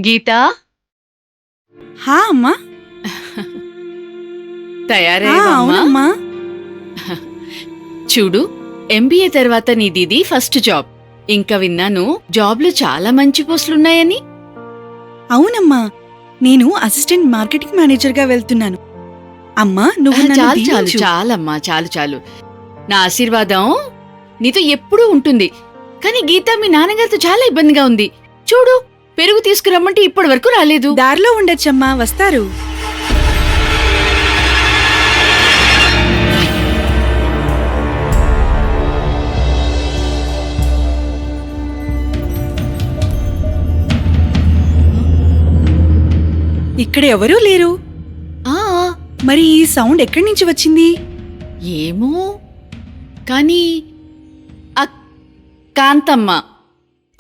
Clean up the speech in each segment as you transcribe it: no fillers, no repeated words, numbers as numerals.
గీత హా అమ్మా. తయారయ్యావమ్మా? చూడు, ఎంబీఏ తర్వాత నీదిది ఫస్ట్ జాబ్. ఇంకా విన్నాను జాబ్లో చాలా మంచి పోస్టులున్నాయని. అవునమ్మా, నేను అసిస్టెంట్ మార్కెటింగ్ మేనేజర్ గా వెళ్తున్నాను. అమ్మా నువ్వు నన్ను చాలు చాలు దీవించు. చాలమ్మా, చాలు చాలు. నా ఆశీర్వాదం నీతో ఎప్పుడూ ఉంటుంది. కానీ గీత మీ నాన్నగారితో చాలా ఇబ్బందిగా ఉంది. చూడు, పెరుగు తీసుకురమ్మంటే ఇప్పటి వరకు రాలేదు. దారిలో ఉండొచ్చమ్మా, వస్తారు. ఇక్కడ ఎవరూ లేరు. ఆ మరి ఈ సౌండ్ ఎక్కడి నుంచి వచ్చింది? ఏమో కానీ ఆ కాంతమ్మ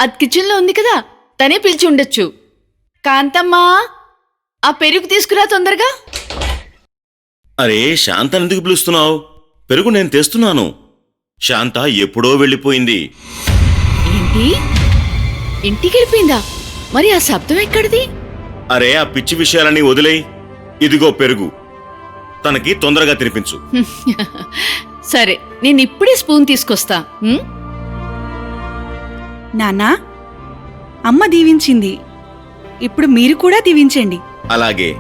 అది కిచెన్లో ఉంది కదా, తనే పిలిచి ఉండొచ్చు. కాంతమ్మ, ఆ పెరుగు తీసుకురా తొందరగా. అరే శాంత ఎందుకు పిలుస్తున్నావు? పెరుగు నేను తెస్తున్నాను. శాంత ఎప్పుడో వెళ్ళిపోయింది. ఏంటి, ఇంటికి వెళ్ళిపోయిందా? మరి ఆ శబ్దం ఎక్కడిది? అరే ఆ పిచ్చి విషయాలన్నీ వదిలేయ్. ఇదిగో పెరుగు, తనకి తొందరగా తినిపించు. సరే, నేను ఇప్పుడే స్పూన్ తీసుకొస్తా. నాన్నా, అమ్మ దీవించింది, ఇప్పుడు మీరు కూడా దీవించండి. అలాగే.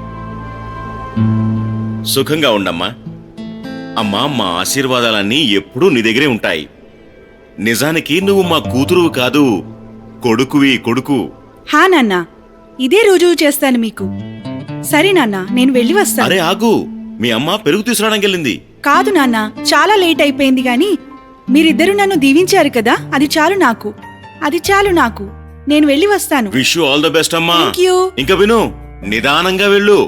సుఖంగా ఉండమ్మా. అమ్మా, మా ఆశీర్వాదాలన్నీ ఎప్పుడూ నీ దగ్గరే ఉంటాయి. నిజానికి నువ్వు మా కూతురువు కాదు, కొడుకువి, కొడుకు. హా నాన్నా, ఇదే రుజువు చేస్తాను మీకు. సరే నాన్నా, నేను వెళ్ళి వస్తాను. అరే ఆగు, మీ అమ్మ పెరుగు తీసుకురావడానికి వెళ్ళింది. కాదు నాన్నా, చాలా లేట్ అయిపోయింది. గాని మీరిద్దరూ నన్ను దీవించారు కదా, అది చాలు నాకు. అది చాలు నాకు. నేను వెళ్ళి వస్తాను. Wish you all the best అమ్మా. Thank you. ఇంకా విను, నిదానంగా వెళ్ళు.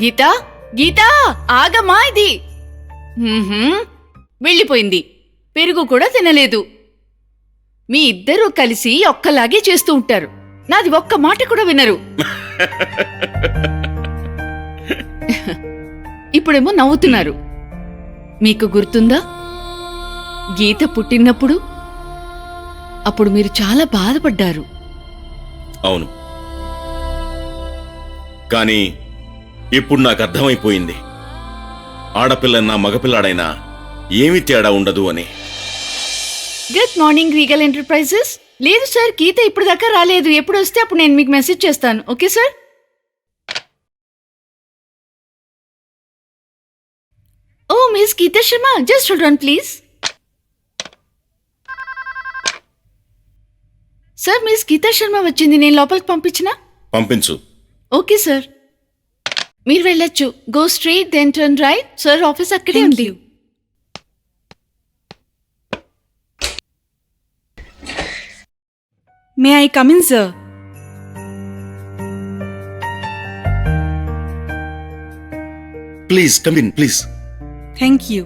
గీత, గీత ఆగమ్మా. ఇది వెళ్ళిపోయింది. పెరుగు కూడా తినలేదు. మీ ఇద్దరూ కలిసి ఒక్కలాగే చేస్తూ ఉంటారు. నాది ఒక్క మాట కూడా వినరు. ఇప్పుడేమో నవ్వుతున్నారు. మీకు గుర్తుందా, గీత పుట్టినప్పుడు అప్పుడు మీరు చాలా బాధపడ్డారు. అవును, కానీ ఇప్పుడు నాకు అర్థమైపోయింది, ఆడపిల్లన్నా మగపిల్లాడైనా ఏమీ తేడా ఉండదు అని. Good morning Regal enterprises. లేదు సార్, గీత ఇప్పుడు దాకా రాలేదు. ఎప్పుడు వస్తే అప్పుడు నేను మీకు మెసేజ్ చేస్తాను. Okay sir? Oh miss Geeta Sharma, just hold on please. Sir, miss Geeta Sharma వచ్చింది. నేను లోపలికి పంపించినా? పంపించు. ఓకే సార్, మీరు వెళ్ళొచ్చు. Go straight, then turn right. Sir office అక్కడే Thank ఉంది. you. May I come in sir? Please come in, please. Thank you.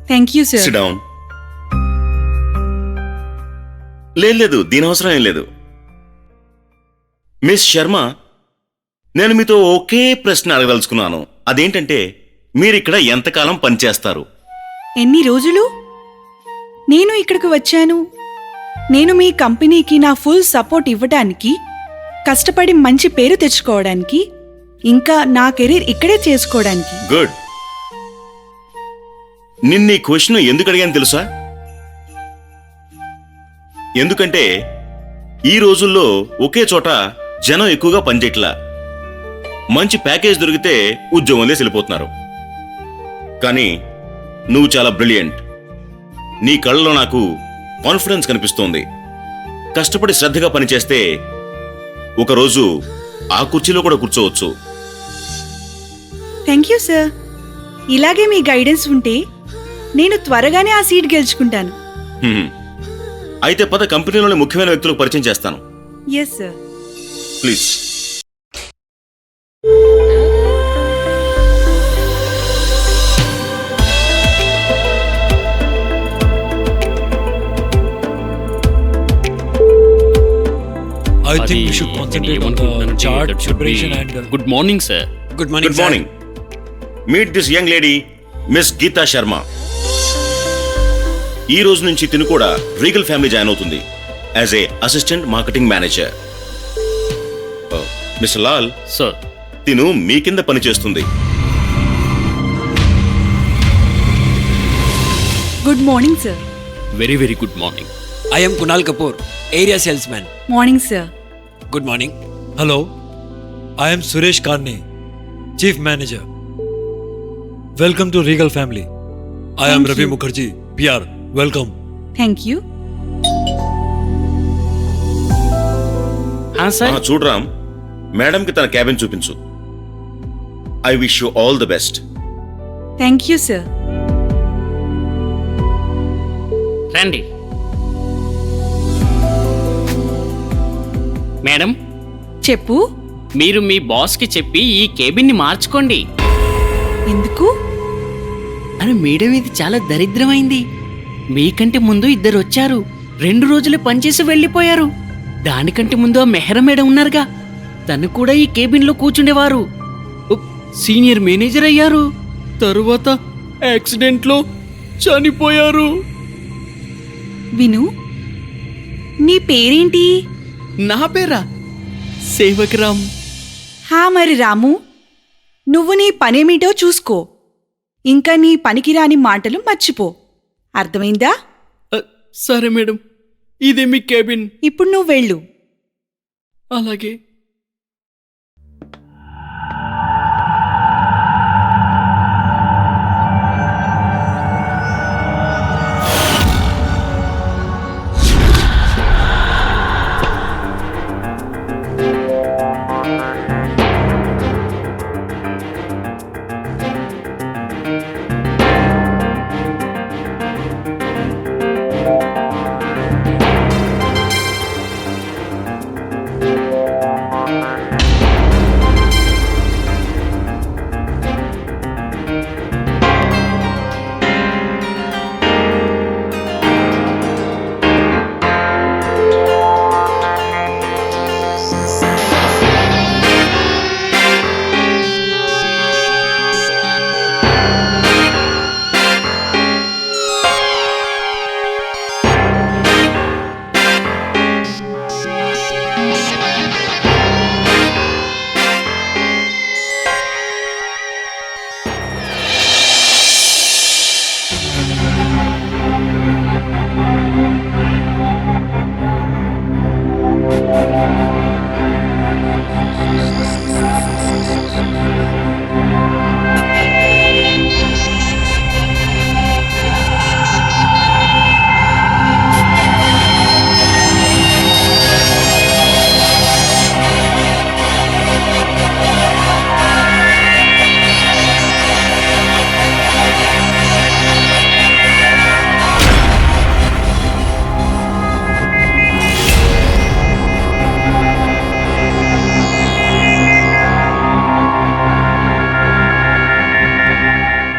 Thank you sir. Sit down. లేదు, దీని అవసరం ఏం లేదు. మిస్ శర్మ, నేను మీతో ఒకే ప్రశ్న అడగదలుచుకున్నాను. అదేంటంటే, మీరిక్కడ ఎంతకాలం పనిచేస్తారు? ఎన్ని రోజులు? నేను ఇక్కడికి వచ్చాను. నేను మీ కంపెనీకి నా ఫుల్ సపోర్ట్ ఇవ్వడానికి, కష్టపడి మంచి పేరు తెచ్చుకోవడానికి, ఇంకా నా కెరీర్ ఇక్కడే చేసుకోవడానికి. గుడ్. నిన్న ఈ క్వశ్చన్ ఎందుకు అడిగాను తెలుసా? ఎందుకంటే ఈ రోజుల్లో ఒకే చోట జనం ఎక్కువగా పనిచేయట్లా. మంచి ప్యాకేజ్ దొరికితే ఉద్యోగంలో వెళ్ళిపోతున్నారు. కానీ నువ్వు చాలా బ్రిలియంట్. నీ కళ్ళలో నాకు కాన్ఫిడెన్స్ కనిపిస్తోంది. కష్టపడి శ్రద్ధగా పనిచేస్తే ఒకరోజు ఆ కుర్చీలో కూడా కూర్చోవచ్చు. Thank you sir. ఇలాగే మీ గైడెన్స్ ఉంటే నేను త్వరగానే ఆ సీట్ గెలుచుకుంటాను. అయితే పద, కంపెనీలోని ముఖ్యమైన వ్యక్తులకు పరిచయం చేస్తాను. Yes sir. Please. I think we should concentrate on the chart preparation and Good morning, sir. good morning. Good morning. Meet this young lady, miss Geeta Sharma. ఈ రోజు నుంచి తిను కూడా రీగల్ ఫ్యామిలీ జాయిన్ అవుతుంది. As a assistant marketing manager. Mister Lal, sir. తిను మీ కింద పనిచేస్తుంది. Good morning sir. Very very good morning. I am Kunal Kapoor, area salesman. Morning sir. Good morning. Hello. I am Suresh Karne, chief manager. Welcome to Regal family. I am Thank Ravi you. Mukherjee, PR. Welcome. Thank you. Sir. చూడరామ్, మేడంకి తన cabin చూపించు. I wish you all the best. Thank you sir. రండి madam. చెప్పు. మీరు మీ బాస్కి చెప్పి ఈ కేబిన్ని మార్చుకోండి. ఎందుకు? అని మేడం, ఇది చాలా దరిద్రమైంది. మీకంటే ముందు ఇద్దరు వచ్చారు, 2 రోజులు పనిచేసి వెళ్ళిపోయారు. దానికంటే ముందు ఆ మెహర మేడం ఉన్నారుగా, తను కూడా ఈ కేబిన్లో కూర్చుండేవారు. సీనియర్ మేనేజర్ అయ్యారు, తరువాత యాక్సిడెంట్లో చనిపోయారు. విను, నీ పేరేంటి? నా పేరా? సేవకరామ్. హా, మరి రాము, నువ్వు నీ పనేమిటో చూసుకో. ఇంకా నీ పనికిరాని మాటలు మర్చిపో. అర్థమైందా? సరే మేడం, ఇదే మీ కేబిన్. ఇప్పుడు నువ్వు వెళ్ళు. అలాగే.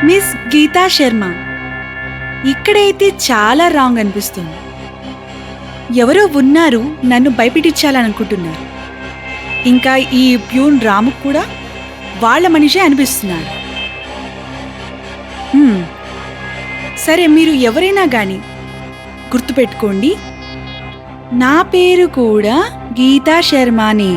మిస్ గీతా శర్మ, ఇక్కడైతే చాలా రాంగ్ అనిపిస్తుంది. ఎవరో ఉన్నారు నన్ను భయపెట్టించాలనుకుంటున్నారు. ఇంకా ఈ ప్యూన్ రాము కూడా వాళ్ళ మనిషే అనిపిస్తున్నాడు. సరే, మీరు ఎవరైనా కానీ గుర్తుపెట్టుకోండి, నా పేరు కూడా గీతా శర్మనే.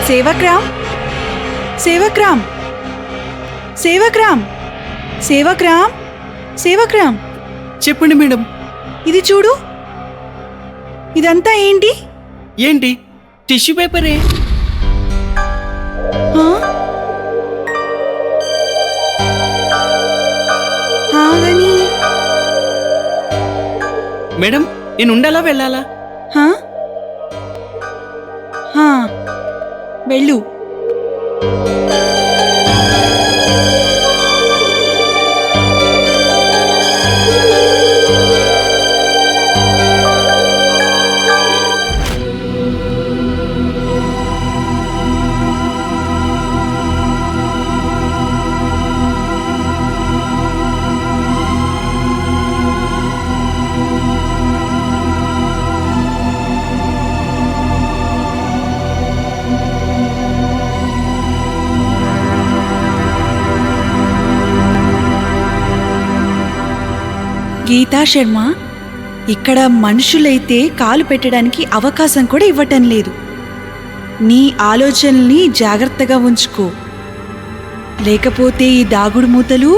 సేవక్రామ్, సేవక్రామ్, సేవక్రామ్, సేవక్రామ్, సేవక్రామ్. చెప్పండి మేడం. ఇది చూడు, ఇదంతా ఏంటి? ఏంటి? టిష్యూ పేపరే. హా? ఆగని. మేడం, నేను ఉండాలా వెళ్ళాలా? హా? హా. వెళ్ళు. గీతా శర్మ, ఇక్కడ మనుషులైతే కాలు పెట్టడానికి అవకాశం కూడా ఇవ్వటం లేదు. నీ ఆలోచనల్ని జాగ్రత్తగా ఉంచుకో, లేకపోతే ఈ దాగుడు మూతలు.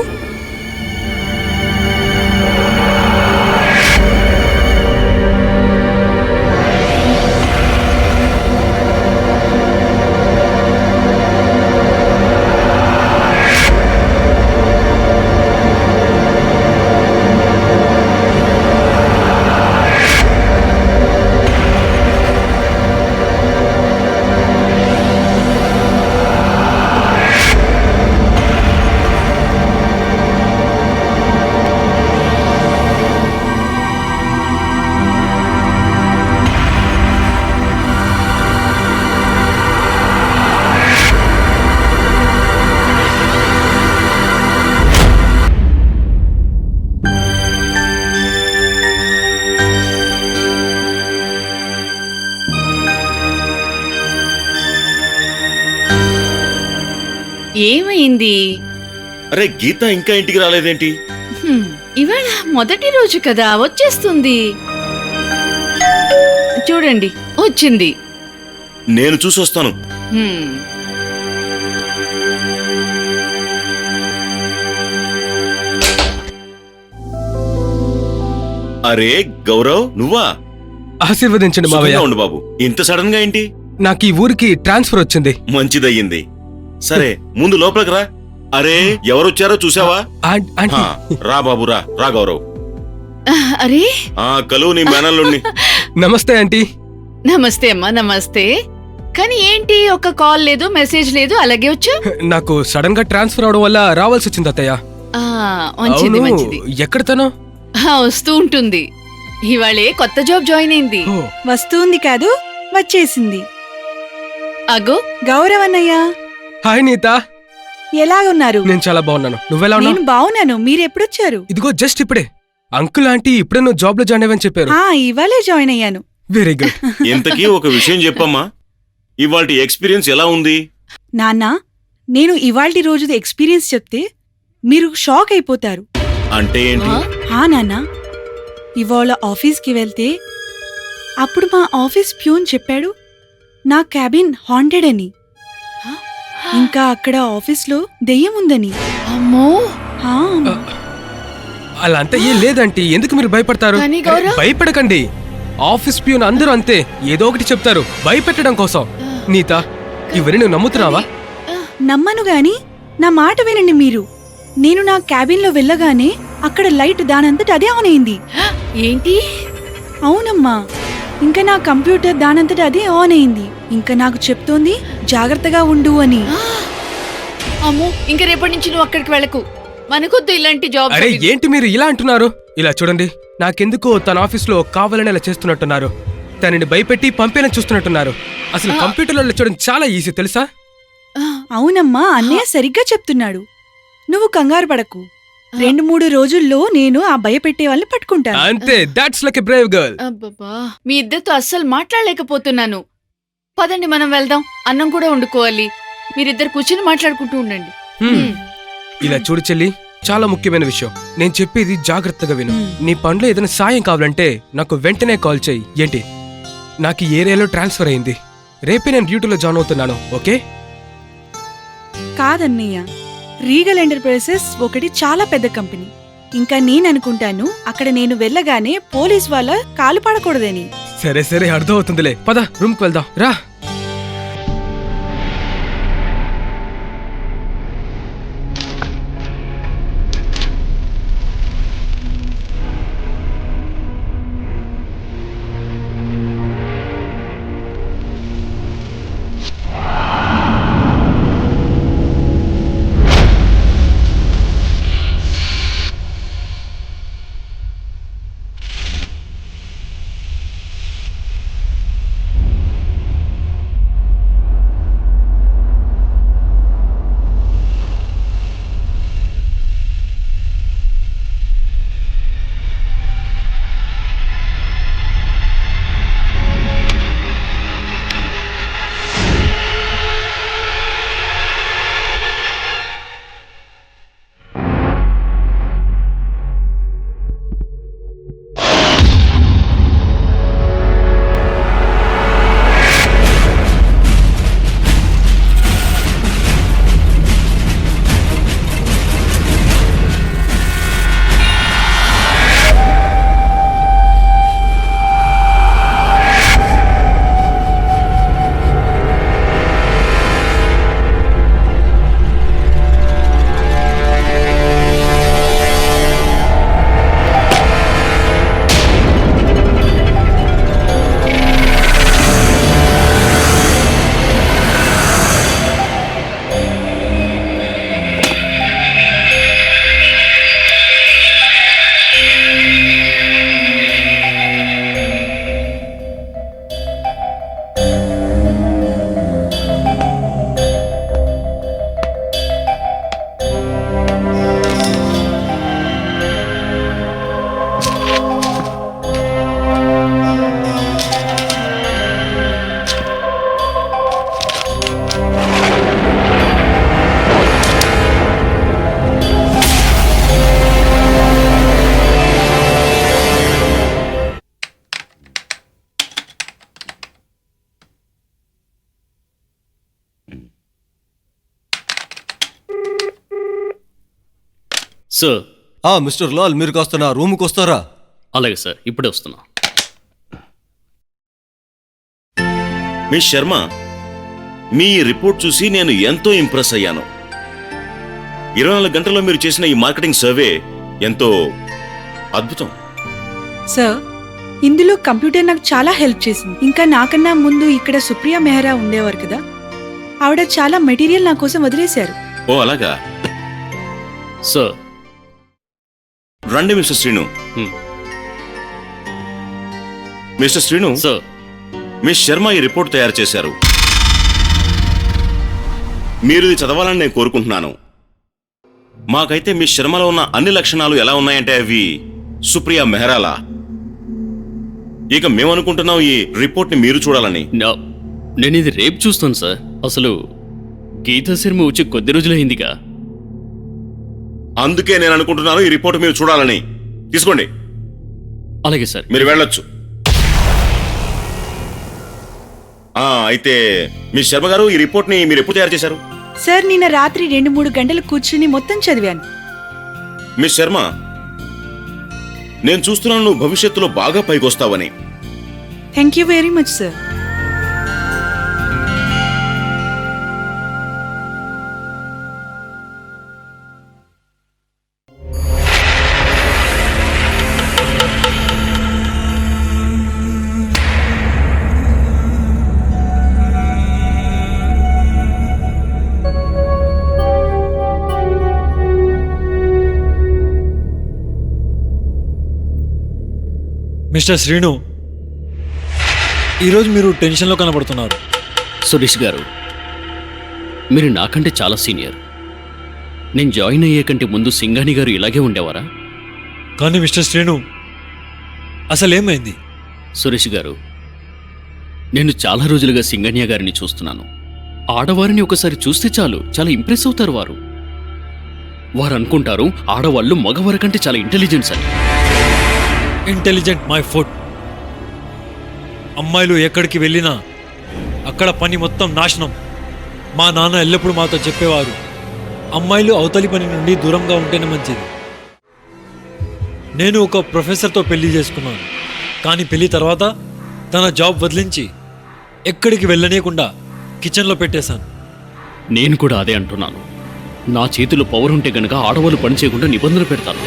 ఏమైంది? అరే గీత ఇంకా ఇంటికి రాలేదేంటి? ఇవాళ మొదటి రోజు కదా, వచ్చేస్తుంది. చూడండి, వచ్చింది. నేను చూసొస్తాను. హ్మ్. అరే గౌరవ్, నువ్వా? ఆశీర్వదించండి మావయ్య. సుఖంగా ఉండు బాబు. ఇంత సడన్ గా ఏంటి? నాకు ఈ ఊరికి ట్రాన్స్ఫర్ వచ్చింది. మంచిదయ్యింది. సరే ముందు లోపలికి రా. అరే ఎవరొచ్చారో చూసావా? ఆంటీ. హా, రా బాబు, రా రా గౌరవ్. అరే కలువు నీ మేనల్లుండి. నమస్తే ఆంటీ. నమస్తే అమ్మా, నమస్తే. కానీ ఏంటి, ఒక్క కాల్ లేదు, మెసేజ్ లేదు, అలాగే వచ్చా? నాకు సడన్ గా ట్రాన్స్ఫర్ అవడం వల్ల రావాల్సి వచ్చింది అత్తయ్య. మంచిది మంచిది. ఎక్కడ తను? వస్తూ ఉంటుంది. ఇవాళే కొత్త జాబ్ జాయిన్ అయింది. ఓ, వస్తుంది కాదు, వచ్చేసింది. అగో గౌరవన్నయ్య, హాయ్ నీత. ఎలాగున్నారు? నేను చాలా బాగున్నాను. నువ్వెలా నేను ఉన్నావు? బాగున్నాను. మీరెప్పుడొచ్చారు? ఇదిగో జస్ట్ ఇప్పుడే అంకుల్ ఆంటీ ఇప్పుడే నువ్వు జాబ్ లో జాయిన్ అయ్యని చెప్పారు. ఇవాళే జాయిన్ అయ్యాను. Very good. ఇంతకీ ఒక విషయం చెప్పమ్మా, ఇవాల్టి ఎక్స్పీరియన్స్ ఎలా ఉంది? నాన్నా, నేను ఇవాల్టి రోజుది ఎక్స్పీరియన్స్ చెప్తే మీరు షాక్ అయిపోతారు. అంటే ఏంటి? నాన్నా, ఇవాళ ఆఫీస్కి వెళ్తే అప్పుడు మా ఆఫీస్ ప్యూన్ చెప్పాడు నా క్యాబిన్ హాంటెడ్ అని, ఇంకా అక్కడ ఆఫీస్లో దెయ్యం ఉందని. అమ్మో. హా, అలా అంతా ఏం లేదంటీ, ఎందుకు మీరు భయపడతారు? కానీ గౌరవ్- భయపడకండి. ఆఫీస్ ప్యూన్ అందరూ అంతే, ఏదో ఒకటి చెప్తారు భయపెట్టడం కోసం. నీత, ఇవన్నీ నువ్వు నమ్ముతున్నావా? నమ్మను గాని నా మాట వినండి మీరు. నేను నా క్యాబిన్లో వెళ్ళగానే అక్కడ లైట్ దానంతట అదే ఆన్ అయింది. ఏంటి? అవునమ్మా, ఇంకా నా కంప్యూటర్ దానంతట అదే ఆన్ అయింది. ఇంకా నాకు చెప్తోంది జాగ్రత్తగా ఉండు అని. అమ్మో, ఇంక రేపటి నుంచి నువ్వు అక్కడికి వెళ్ళకు. మనకొద్దు ఇలాంటి జాబ్. అరే ఏంటి మీరు ఇలా అంటున్నారు? ఇలా చూడండి, నాకెందుకో తన ఆఫీస్లో కావాలని అలా చేస్తున్నట్టున్నారు. తనని భయపెట్టి పంపేనని చూస్తున్నట్టున్నారు. అసలు కంప్యూటర్లో చూడడం చాలా ఈజీ తెలుసా? అవునమ్మా, అన్నయ్య సరిగ్గా చెప్తున్నాడు. నువ్వు కంగారు పడకు. 2-3 రోజుల్లో నేను ఆ భయపెట్టే వాళ్ళని పట్టుకుంటాను. అంతే, that's like a Brave girl. అబ్బబ్బా, మీ ఇద్దరితో అస్సలు మాట్లాడలేకపోతున్నాను. పదండి మనం వెళ్దాం, అన్నం కూడా వండుకోవాలి. మీరిద్దరు కూర్చుని మాట్లాడుకుంటూ ఉండండి. ఇలా చూడు చెల్లి, చాలా ముఖ్యమైన విషయం. నేను చెప్పేది జాగ్రత్తగా విను. నీ పనిలో ఏదైనా సాయం కావాలంటే నాకు వెంటనే కాల్ చేయి. ఏంటి, నాకు ఈ ఏరియాలో ట్రాన్స్ఫర్ అయింది. రేపే నేను డ్యూటీలో జాయిన్ అవుతున్నాను. ఓకే? కాదన్నయ్య, రీగల్ ఎంటర్ప్రైజెస్ ఒకటి చాలా పెద్ద కంపెనీ. ఇంకా నేననుకుంటాను అక్కడ నేను వెళ్ళగానే పోలీస్ వాళ్ళ కాలు పడకూడదని. సరే సరే, అర్థం అవుతుందిలే. పద రూమ్కి వెళ్దాం రా. సార్. మిస్టర్ లాల్, మీరు కాస్త నా రూమ్కి వస్తారా? అలాగే సార్, ఇప్పుడే వస్తున్నా. మిస్ శర్మ, మీ రిపోర్ట్ చూసి నేను ఎంతో ఇంప్రెస్ అయ్యాను. 24 గంటల్లో మీరు చేసిన ఈ మార్కెటింగ్ సర్వే ఎంతో అద్భుతం. సార్, ఇందులో కంప్యూటర్ నాకు చాలా హెల్ప్ చేసింది. ఇంకా నాకన్నా ముందు ఇక్కడ సుప్రియా మెహ్రా ఉండేవారు కదా, ఆవిడ చాలా మెటీరియల్ నా కోసం వదిలేశారు. ఓ అలాగా. సార్. రండి mister Srinu. Mister Srinu, sir. Miss Sharma ఈ రిపోర్ట్ తయారు చేశారు. మీరు ఇది చదవాలని నేను కోరుకుంటున్నాను. మాకైతే మిస్ శర్మలో ఉన్న అన్ని లక్షణాలు ఎలా ఉన్నాయంటే అవి సుప్రియా మెహ్రాలా. ఇక మేమనుకుంటున్నాం ఈ రిపోర్ట్ని మీరు చూడాలని. నేను ఇది రేపు చూస్తాను సార్. అసలు గీతా శర్మ వచ్చి కొద్ది రోజులైందిగా. అందుకే నేను అనుకుంటున్నాను ఈ రిపోర్ట్ మీరు చూడాలని. తీసుకోండి. అలాగే సార్. మీరు వెళ్ళొచ్చు. అయితే మిస్ శర్మ గారు, ఈ రిపోర్ట్ని మీరు ఎప్పుడు తయారు చేశారు? సార్, నిన్న రాత్రి 2-3 గంటలు కూర్చుని మొత్తం చదివాను. మిస్ శర్మ, నేను చూస్తున్నాను నువ్వు భవిష్యత్తులో బాగా పైకొస్తావని. Thank you very much sir. Mister Srinu, ఈరోజు మీరు టెన్షన్లో కనబడుతున్నారు. సురేష్ గారు, మీరు నాకంటే చాలా సీనియర్. నేను జాయిన్ అయ్యే కంటే ముందు సింగాని గారు ఇలాగే ఉండేవారా? కానీ మిస్టర్ శ్రీను, అసలేమైంది? సురేష్ గారు, నేను చాలా రోజులుగా సింగన్య గారిని చూస్తున్నాను. ఆడవారిని ఒకసారి చూస్తే చాలు, చాలా ఇంప్రెస్ అవుతారు వారు. వారు అనుకుంటారు ఆడవాళ్ళు మగవారి కంటే చాలా ఇంటెలిజెన్స్ అని. Intelligent my food. అమ్మాయిలు ఎక్కడికి వెళ్ళినా అక్కడ పని మొత్తం నాశనం. మా నాన్న ఎల్లప్పుడూ మాతో చెప్పేవారు, అమ్మాయిలు అవతలి పని నుండి దూరంగా ఉంటేనే మంచిది. నేను ఒక ప్రొఫెసర్తో పెళ్లి చేసుకున్నాను. కానీ పెళ్లి తర్వాత తన జాబ్ వదిలించి ఎక్కడికి వెళ్ళనీయకుండా కిచెన్లో పెట్టేశాను. నేను కూడా అదే అంటున్నాను. నా చేతిలో పవర్ ఉంటే గనక ఆడవాళ్ళు పని చేయకుండా నిబంధనలు పెడతాను.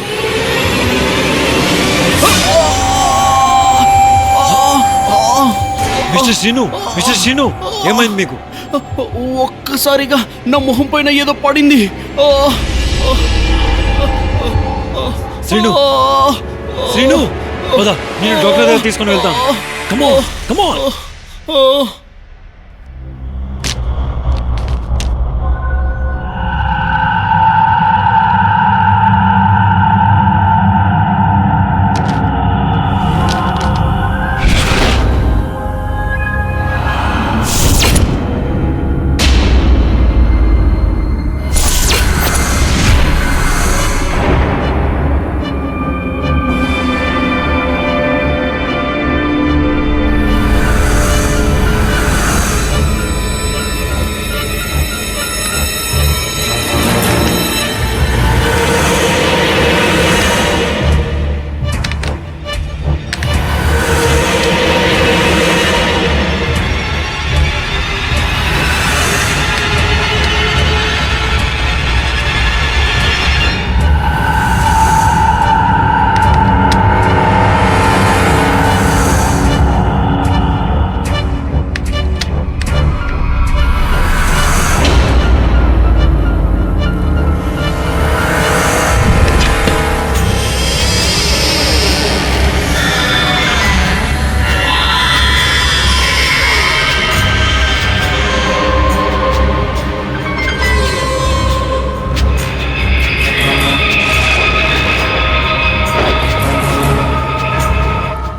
మిస్టర్ శ్రీను, ఏమైంది మీకు? ఒక్కసారిగా నా మొహం పైన ఏదో పడింది. శ్రీను, పద, నేను డాక్టర్ దగ్గర తీసుకొని వెళ్తాను. Come on.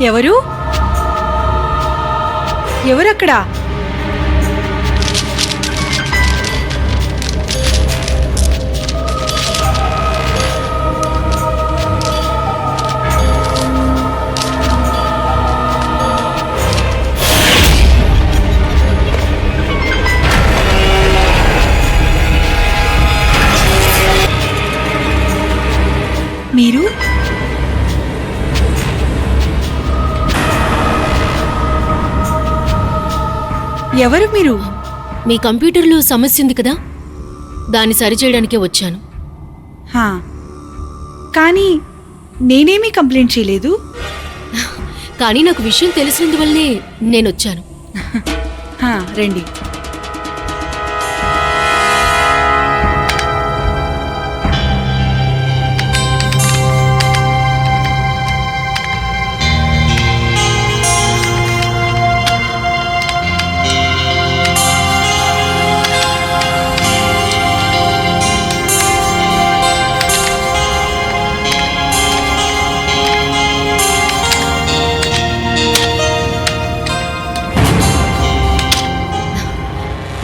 ఎవరు ఎవరక్కడ? మీరు ఎవరు మీరు? మీ కంప్యూటర్లో సమస్య ఉంది కదా, దాన్ని సరిచేయడానికే వచ్చాను. హా, కానీ నేనేమీ కంప్లైంట్ చేయలేదు. కానీ నాకు విషయం తెలిసినందువల్లే నేనొచ్చాను. హా, రండి.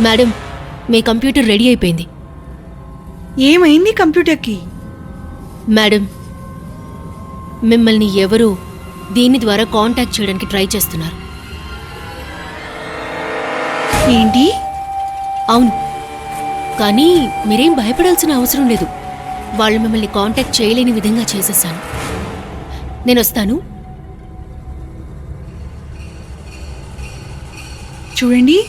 మేడం, మీ కంప్యూటర్ రెడీ అయిపోయింది. ఏమైంది కంప్యూటర్కి? మేడం, మిమ్మల్ని ఎవరో దీని ద్వారా కాంటాక్ట్ చేయడానికి ట్రై చేస్తున్నారు. ఏంటి? అవును, కానీ మీరేం భయపడాల్సిన అవసరం లేదు. వాళ్ళు మిమ్మల్ని కాంటాక్ట్ చేయలేని విధంగా చేసేసాను. నేను వస్తాను. చూడండి,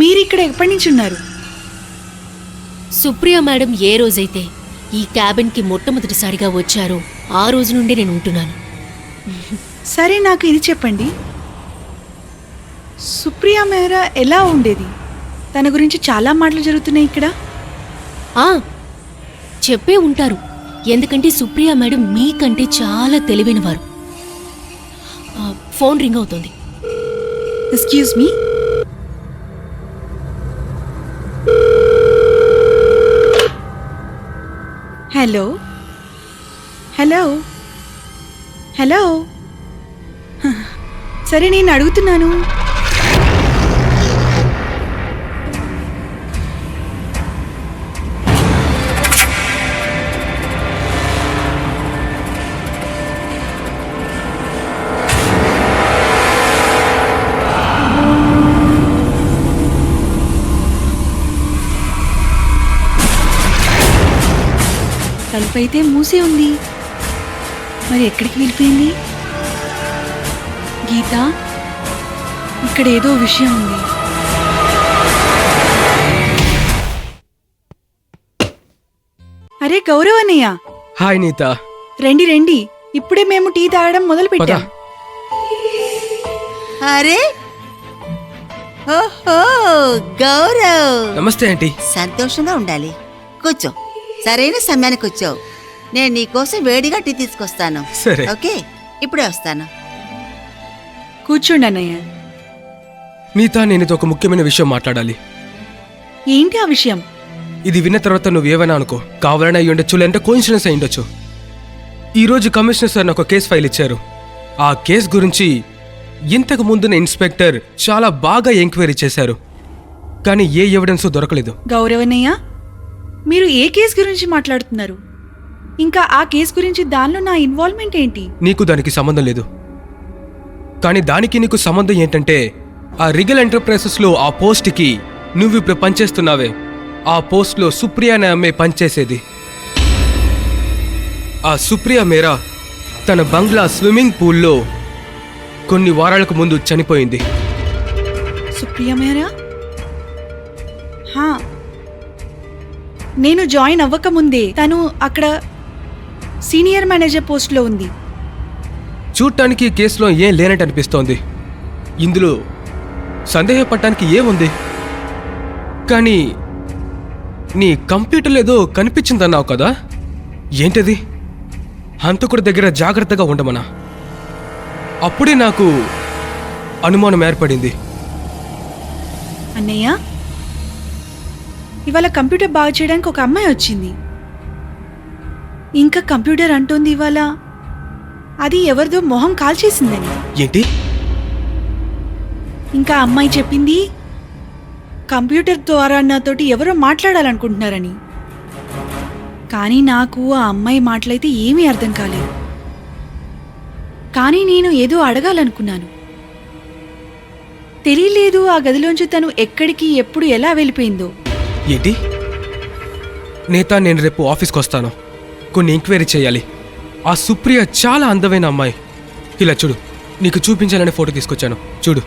మీరిక్కడ ఎప్పటి నుంచి ఉన్నారు? సుప్రియ మేడం ఏ రోజైతే ఈ క్యాబిన్కి మొట్టమొదటిసారిగా వచ్చారో ఆ రోజు నుండి నేను ఉంటున్నాను. సరే, నాకు ఇది చెప్పండి, సుప్రియ మెహ్రా ఎలా ఉండేది? తన గురించి చాలా మాటలు జరుగుతున్నాయి ఇక్కడ. ఆ, చెప్పే ఉంటారు. ఎందుకంటే సుప్రియ మేడం మీకంటే చాలా తెలివైనవారు. ఫోన్ రింగ్ అవుతుంది. Excuse me. Hello hello hello. సరే, నేను అడుగుతున్నాను. తలుపైతే మూసే ఉంది, మరి ఎక్కడికి వెళ్ళిపోయింది? గీత, ఇక్కడ ఏదో విషయం ఉంది. అరే గౌరవ్ అన్నయ్య. హాయ్ నీత. రండి రండి, ఇప్పుడే మేము టీ తాగడం మొదలు పెట్టాం. అరే, ఓహో గౌరవ్, నమస్తే ఆంటీ. సంతోషంగా ఉండాలి. కూర్చో, సరైన సమయానికి వచ్చావు. నేను నీకోసం వేడిగా టీ తీసుకొస్తాను. సరే. ఓకే, ఇప్పుడే వస్తాను. కూర్చోండి అన్నయ్య. నీత, నేను ఒక ముఖ్యమైన విషయం మాట్లాడాలి. ఏంటి ఆ విషయం? ఇది విన్న తర్వాత నువ్వేమైనా అనుకో, కావాలని అయ్యి ఉండొచ్చు, లేదంటే కోఇన్సిడెన్స్ అయి ఉండొచ్చు. ఈరోజు కమిషనర్ సార్ నాకు కేసు ఫైల్ ఇచ్చారు. ఆ కేసు గురించి ఇంతకు ముందున్న ఇన్స్పెక్టర్ చాలా బాగా ఎంక్వైరీ చేశారు, కానీ ఏ ఎవిడెన్స్ దొరకలేదు. గౌరవన్నయ్య, మీరు ఏ కేసు గురించి మాట్లాడుతున్నారు? ఇంకా ఆ కేసు గురించి దానిలో నా ఇన్వాల్వ్మెంట్ ఏంటి? నీకు దానికి సంబంధం లేదు, కానీ దానికి నీకు సంబంధం ఏంటంటే ఆ రిగల్ ఎంటర్ప్రైజెస్లో ఆ పోస్ట్కి నువ్వు ఇప్పుడు పనిచేస్తున్నావే, ఆ పోస్ట్లో సుప్రియ అనే అమ్మాయి పనిచేసేది. ఆ సుప్రియ మేరా తన బంగ్లా స్విమ్మింగ్ పూల్లో కొన్ని వారాలకు ముందు చనిపోయింది. సుప్రియ మేరా? హా, నేను జాయిన్ అవ్వకముందే తను అక్కడ సీనియర్ మేనేజర్ పోస్ట్లో ఉంది. చూడటానికి ఈ కేసులో ఏం లేనట్టు అనిపిస్తోంది. ఇందులో సందేహపడటానికి ఏముంది? కానీ నీ కంప్యూటర్లో ఏదో కనిపించిందన్నావు కదా, ఏంటది? హంతకుడి దగ్గర జాగ్రత్తగా ఉండమనా? అప్పుడే నాకు అనుమానం ఏర్పడింది. అన్నయ్య, ఇవాళ కంప్యూటర్ బాగు చేయడానికి ఒక అమ్మాయి వచ్చింది. ఇంకా కంప్యూటర్ అంటోంది ఇవాళ అది ఎవరిదో మొహం కాల్చేసిందని. ఏంటి? ఇంకా అమ్మాయి చెప్పింది కంప్యూటర్ ద్వారా నాతోటి ఎవరో మాట్లాడాలనుకుంటున్నారని. కానీ నాకు ఆ అమ్మాయి మాటలైతే ఏమీ అర్థం కాలేదు. కానీ నేను ఏదో అడగాలనుకున్నాను. తెలియలేదు ఆ గదిలోంచి తను ఎక్కడికి ఎప్పుడు ఎలా వెళ్ళిపోయిందో. ఏంటి? నేత, నేను రేపు ఆఫీస్కి వస్తాను. కొన్ని ఎంక్వైరీ చేయాలి. ఆ సుప్రియ చాలా అందమైన అమ్మాయి. ఇలా చూడు, నీకు చూపించాలనే ఫోటో తీసుకొచ్చాను, చూడు.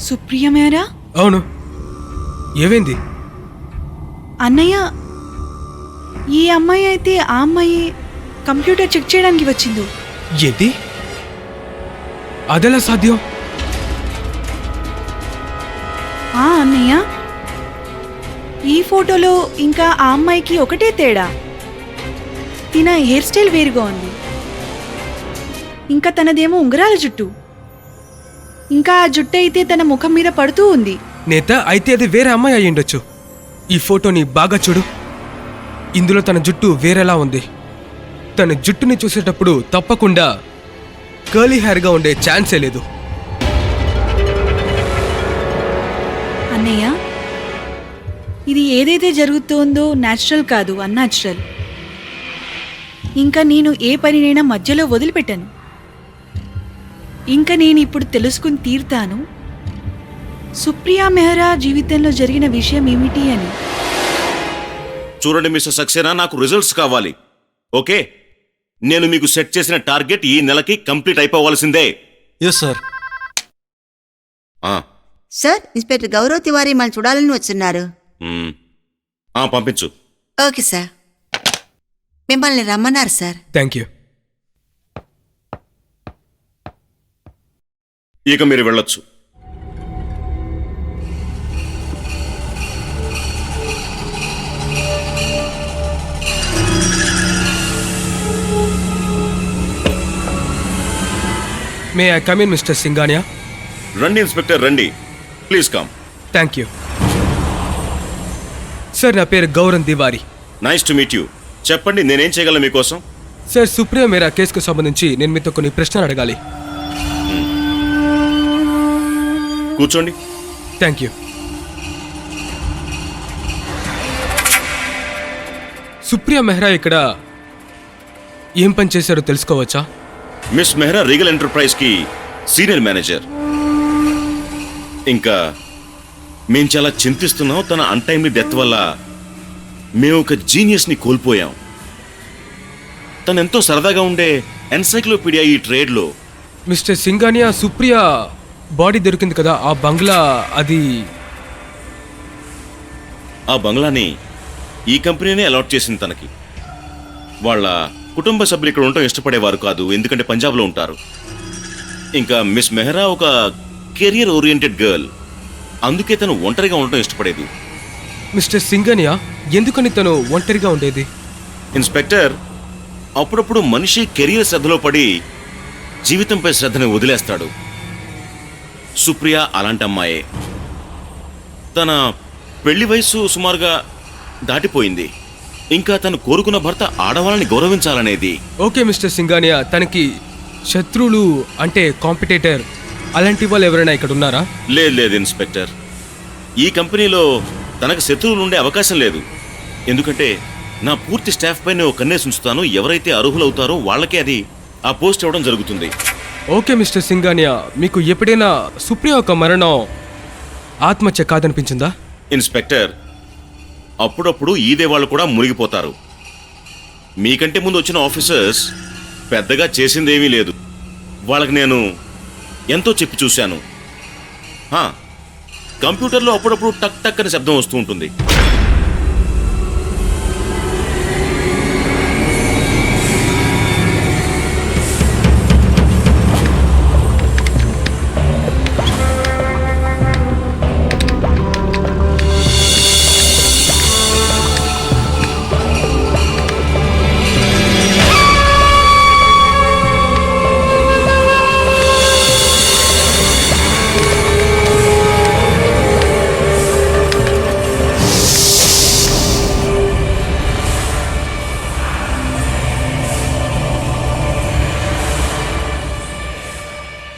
సుప్రియ మేరా? అవును, ఏమైంది? అన్నయ్య, ఈ అమ్మాయి అయితే ఆ అమ్మాయి కంప్యూటర్ చెక్ చేయడానికి వచ్చింది. ఏంటి? అదెలా సాధ్యం? అన్నయ్య, ఈ ఫోటోలో ఇంకా ఆ అమ్మాయికి ఒకటే తేడా, తిన హెయిర్ స్టైల్ వేరుగా ఉంది. ఇంకా తనదేమో ఉంగరాల జుట్టు. ఇంకా ఆ జుట్టు అయితే తన ముఖం మీద పడుతూ ఉంది. నేత, అయితే అది వేరే అమ్మాయి అయ్యుండొచ్చు. ఈ ఫోటోని బాగా చూడు, ఇందులో తన జుట్టు వేరేలా ఉంది. తన జుట్టుని చూసేటప్పుడు తప్పకుండా కర్లీ హెయిర్గా ఉండే ఛాన్సే లేదు. అన్నయ్య, ఇది ఏదైతే జరుగుతోందో న్యాచురల్ కాదు, అన్యాచురల్. ఇంకా నేను ఏ పనినైనా మధ్యలో వదిలిపెట్టాను. ఇంకా నేను ఇప్పుడు తెలుసుకుని తీరుతాను సుప్రియా మెహ్రా జీవితంలో జరిగిన విషయం ఏమిటి అని. చూడండి మిస్టర్ సక్సేనా, నాకు రిజల్ట్స్ కావాలి. ఓకే, నేను మీకు సెట్ చేసిన టార్గెట్ ఈ నెలకి కంప్లీట్ అయిపోవాల్సిందే. Yes sir. Sir, inspector Gaurav Tiwari మనం చూడాలని వచ్చున్నారు. పంపించు. ఓకే సార్, మిమ్మల్ని రమ్మన్నారు సార్. Thank you. ఇక మీరు వెళ్ళొచ్చు. మే I come in mister Singhania? రండి ఇన్స్పెక్టర్, రండి. Please come. Thank you sir. నా పేరు Gaurav Tiwari. Nice to meet you. చెప్పండి, నేనేం చేయగలను మీకోసం? సార్, సుప్రియ మేరా కేసుకు సంబంధించి నేను మీతో కొన్ని ప్రశ్నలు అడగాలి. కూర్చోండి. Thank you. సుప్రియ మెహ్రా ఇక్కడ ఏం పని చేశారో తెలుసుకోవచ్చా? మిస్ మెహ్రా రీగల్ ఎంటర్ప్రైజ్ కి సీనియర్ మేనేజర్. ఇంకా మేము చాలా చింతిస్తున్నాం. తన అన్టైమ్లీ డెత్ వల్ల మేము ఒక జీనియస్ ని కోల్పోయాం. తను ఎంతో సరదాగా ఉండే ఎన్సైక్లోపీడియా ఈ ట్రేడ్లో. మిస్టర్ సింగానియా, సుప్రియ బాడీ దొరికింది కదా, ఆ బంగ్లా, అది ఆ బంగ్లాని ఈ కంపెనీనే అలాట్ చేసింది తనకి. వాళ్ళ కుటుంబ సభ్యులు ఇక్కడ ఉండటం ఇష్టపడేవారు కాదు, ఎందుకంటే పంజాబ్లో ఉంటారు. ఇంకా మిస్ మెహ్రా ఒక కెరియర్ ఓరియంటెడ్ గర్ల్, అందుకే తను ఒంటరిగా ఉండటం ఇష్టపడేది. మిస్టర్ సింగానియా, ఎందుకని తను ఒంటరిగా ఉండేది? ఇన్స్పెక్టర్, అప్పుడప్పుడు మనిషి కెరియర్ శ్రద్ధలో పడి జీవితంపై శ్రద్ధని వదిలేస్తాడు. సుప్రియ అలాంటి అమ్మాయే. తన పెళ్లి వయసు సుమారుగా దాటిపోయింది. ఇంకా తను కోరుకున్న భర్త ఆడవాళ్ళని గౌరవించాలనేది. ఓకే మిస్టర్ సింగానియా, తనకి శత్రువులు అంటే కాంపిటేటర్ అలాంటి వాళ్ళు ఎవరైనా ఇక్కడ ఉన్నారా? లేదు ఇన్స్పెక్టర్, ఈ కంపెనీలో తనకు శత్రువులు ఉండే అవకాశం లేదు. ఎందుకంటే నా పూర్తి స్టాఫ్ పై నేను కన్నేసి ఉంచుతాను. ఎవరైతే అర్హులవుతారో వాళ్ళకే అది ఆ పోస్ట్ ఇవ్వడం జరుగుతుంది. ఓకే మిస్టర్ సింగానియా, మీకు ఎప్పుడైనా సుప్రియ ఒక మరణం ఆత్మహత్య కాదనిపించిందా? ఇన్స్పెక్టర్, అప్పుడప్పుడు ఈదే వాళ్ళు కూడా మునిగిపోతారు. మీకంటే ముందు వచ్చిన ఆఫీసర్స్ పెద్దగా చేసిందేమీ లేదు. వాళ్ళకి నేను ఎంతో చెప్పి చూశాను. కంప్యూటర్లో అప్పుడప్పుడు టక్ టక్ అని శబ్దం వస్తూ ఉంటుంది.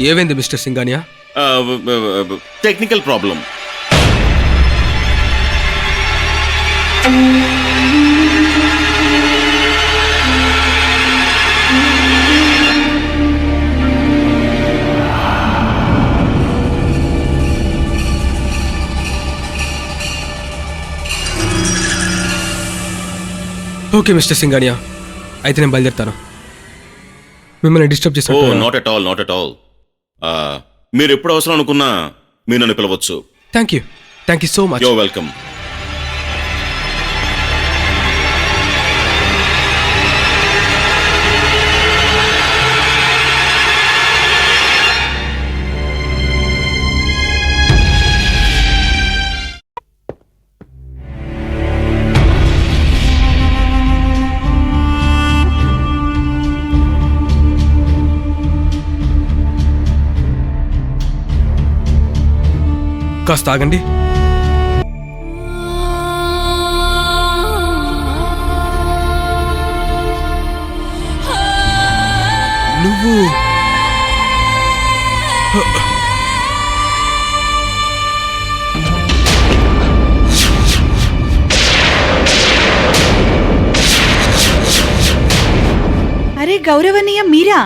ఏమైంది mister Singhania? Technical problem. Okay mister Singhania, అయితే నేను బయలుదేరుతాను. మిమ్మల్ని డిస్టర్బ్ ఓ చేస్తాను. Not at all, not at all. మీరు ఎప్పుడు అవసరం అనుకున్నా మీరు నన్ను పిలవచ్చు. Thank you so much. Yo welcome. కాస్త ఆగండి. నువ్వు అరే గౌరవనీయ మీరా?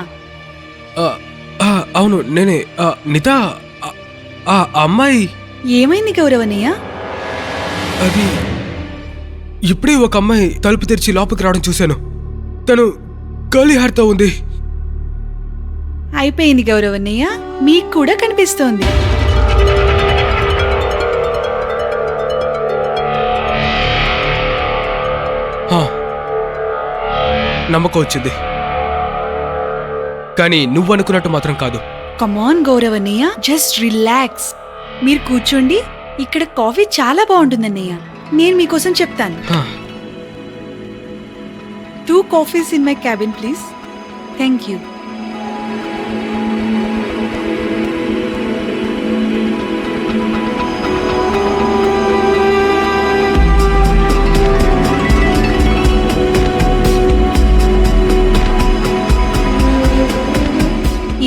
అవును నేనే. నితా, ఆ అమ్మాయి. ఏమైంది గౌరవనీయ? అది ఇప్పుడే ఒక అమ్మాయి తలుపు తెరిచి లోపలికి రావడం చూశాను. తను కర్లీ హెయిర్తో ఉంది. అయిపోయింది గౌరవనీయ, మీకు కూడా కనిపిస్తోంది. నమ్మకం వచ్చింది, కానీ నువ్వు అనుకున్నట్టు మాత్రం కాదు. కమాన్ గౌరవనీయ, జస్ట్ రిలాక్స్. మీరు కూర్చోండి, ఇక్కడ కాఫీ చాలా బాగుంటుందన్నయ్య. నేను మీకోసం చెప్తాను. 2 coffees in my cabin, please. Thank you.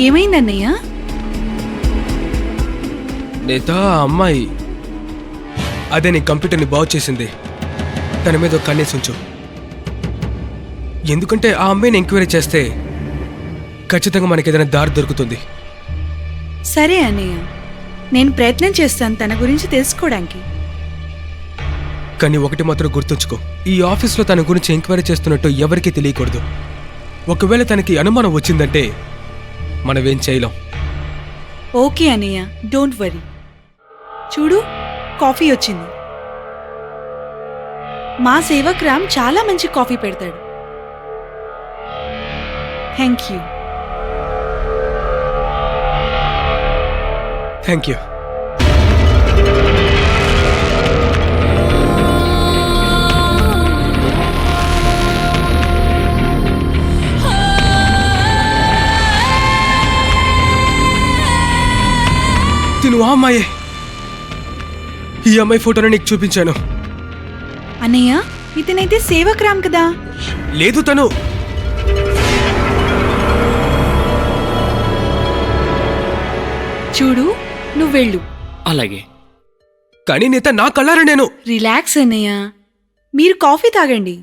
ఏమైందన్నయ్య? నేత అమ్మాయి అదే నీ కంప్యూటర్ని బాగు చేసింది. తన మీద ఒక కన్నేసి ఉంచు. ఎందుకంటే ఆ అమ్మాయిని ఎంక్వైరీ చేస్తే ఖచ్చితంగా మనకి ఏదైనా దారి దొరుకుతుంది. సరే అన్నయ్య, నేను ప్రయత్నం చేస్తాను తన గురించి తెలుసుకోవడానికి. కానీ ఒకటి మాత్రం గుర్తుంచుకో, ఈ ఆఫీస్లో తన గురించి ఎంక్వైరీ చేస్తున్నట్టు ఎవరికీ తెలియకూడదు. ఒకవేళ తనకి అనుమానం వచ్చిందంటే మనమేం చేయలేం. ఓకే అన్నయ్య, డోంట్ వరీ. చూడు, కాఫీ వచ్చింది. మా సేవక్ రామ్ చాలా మంచి కాఫీ పెడతాడు. Thank you. Thank you. తిను ఆ అమ్మాయే. ఈ అమ్మాయి ఫోటోని నీకు చూపించాను. అన్నయ్య, ఇతనైతే సేవక్ రామ్ కదా? లేదు, తను చూడు, నువ్వెళ్ళు. అలాగే. కానీ నేత నా కళ్ళారా నేను. రిలాక్స్ అన్నయ్య, మీరు కాఫీ తాగండి.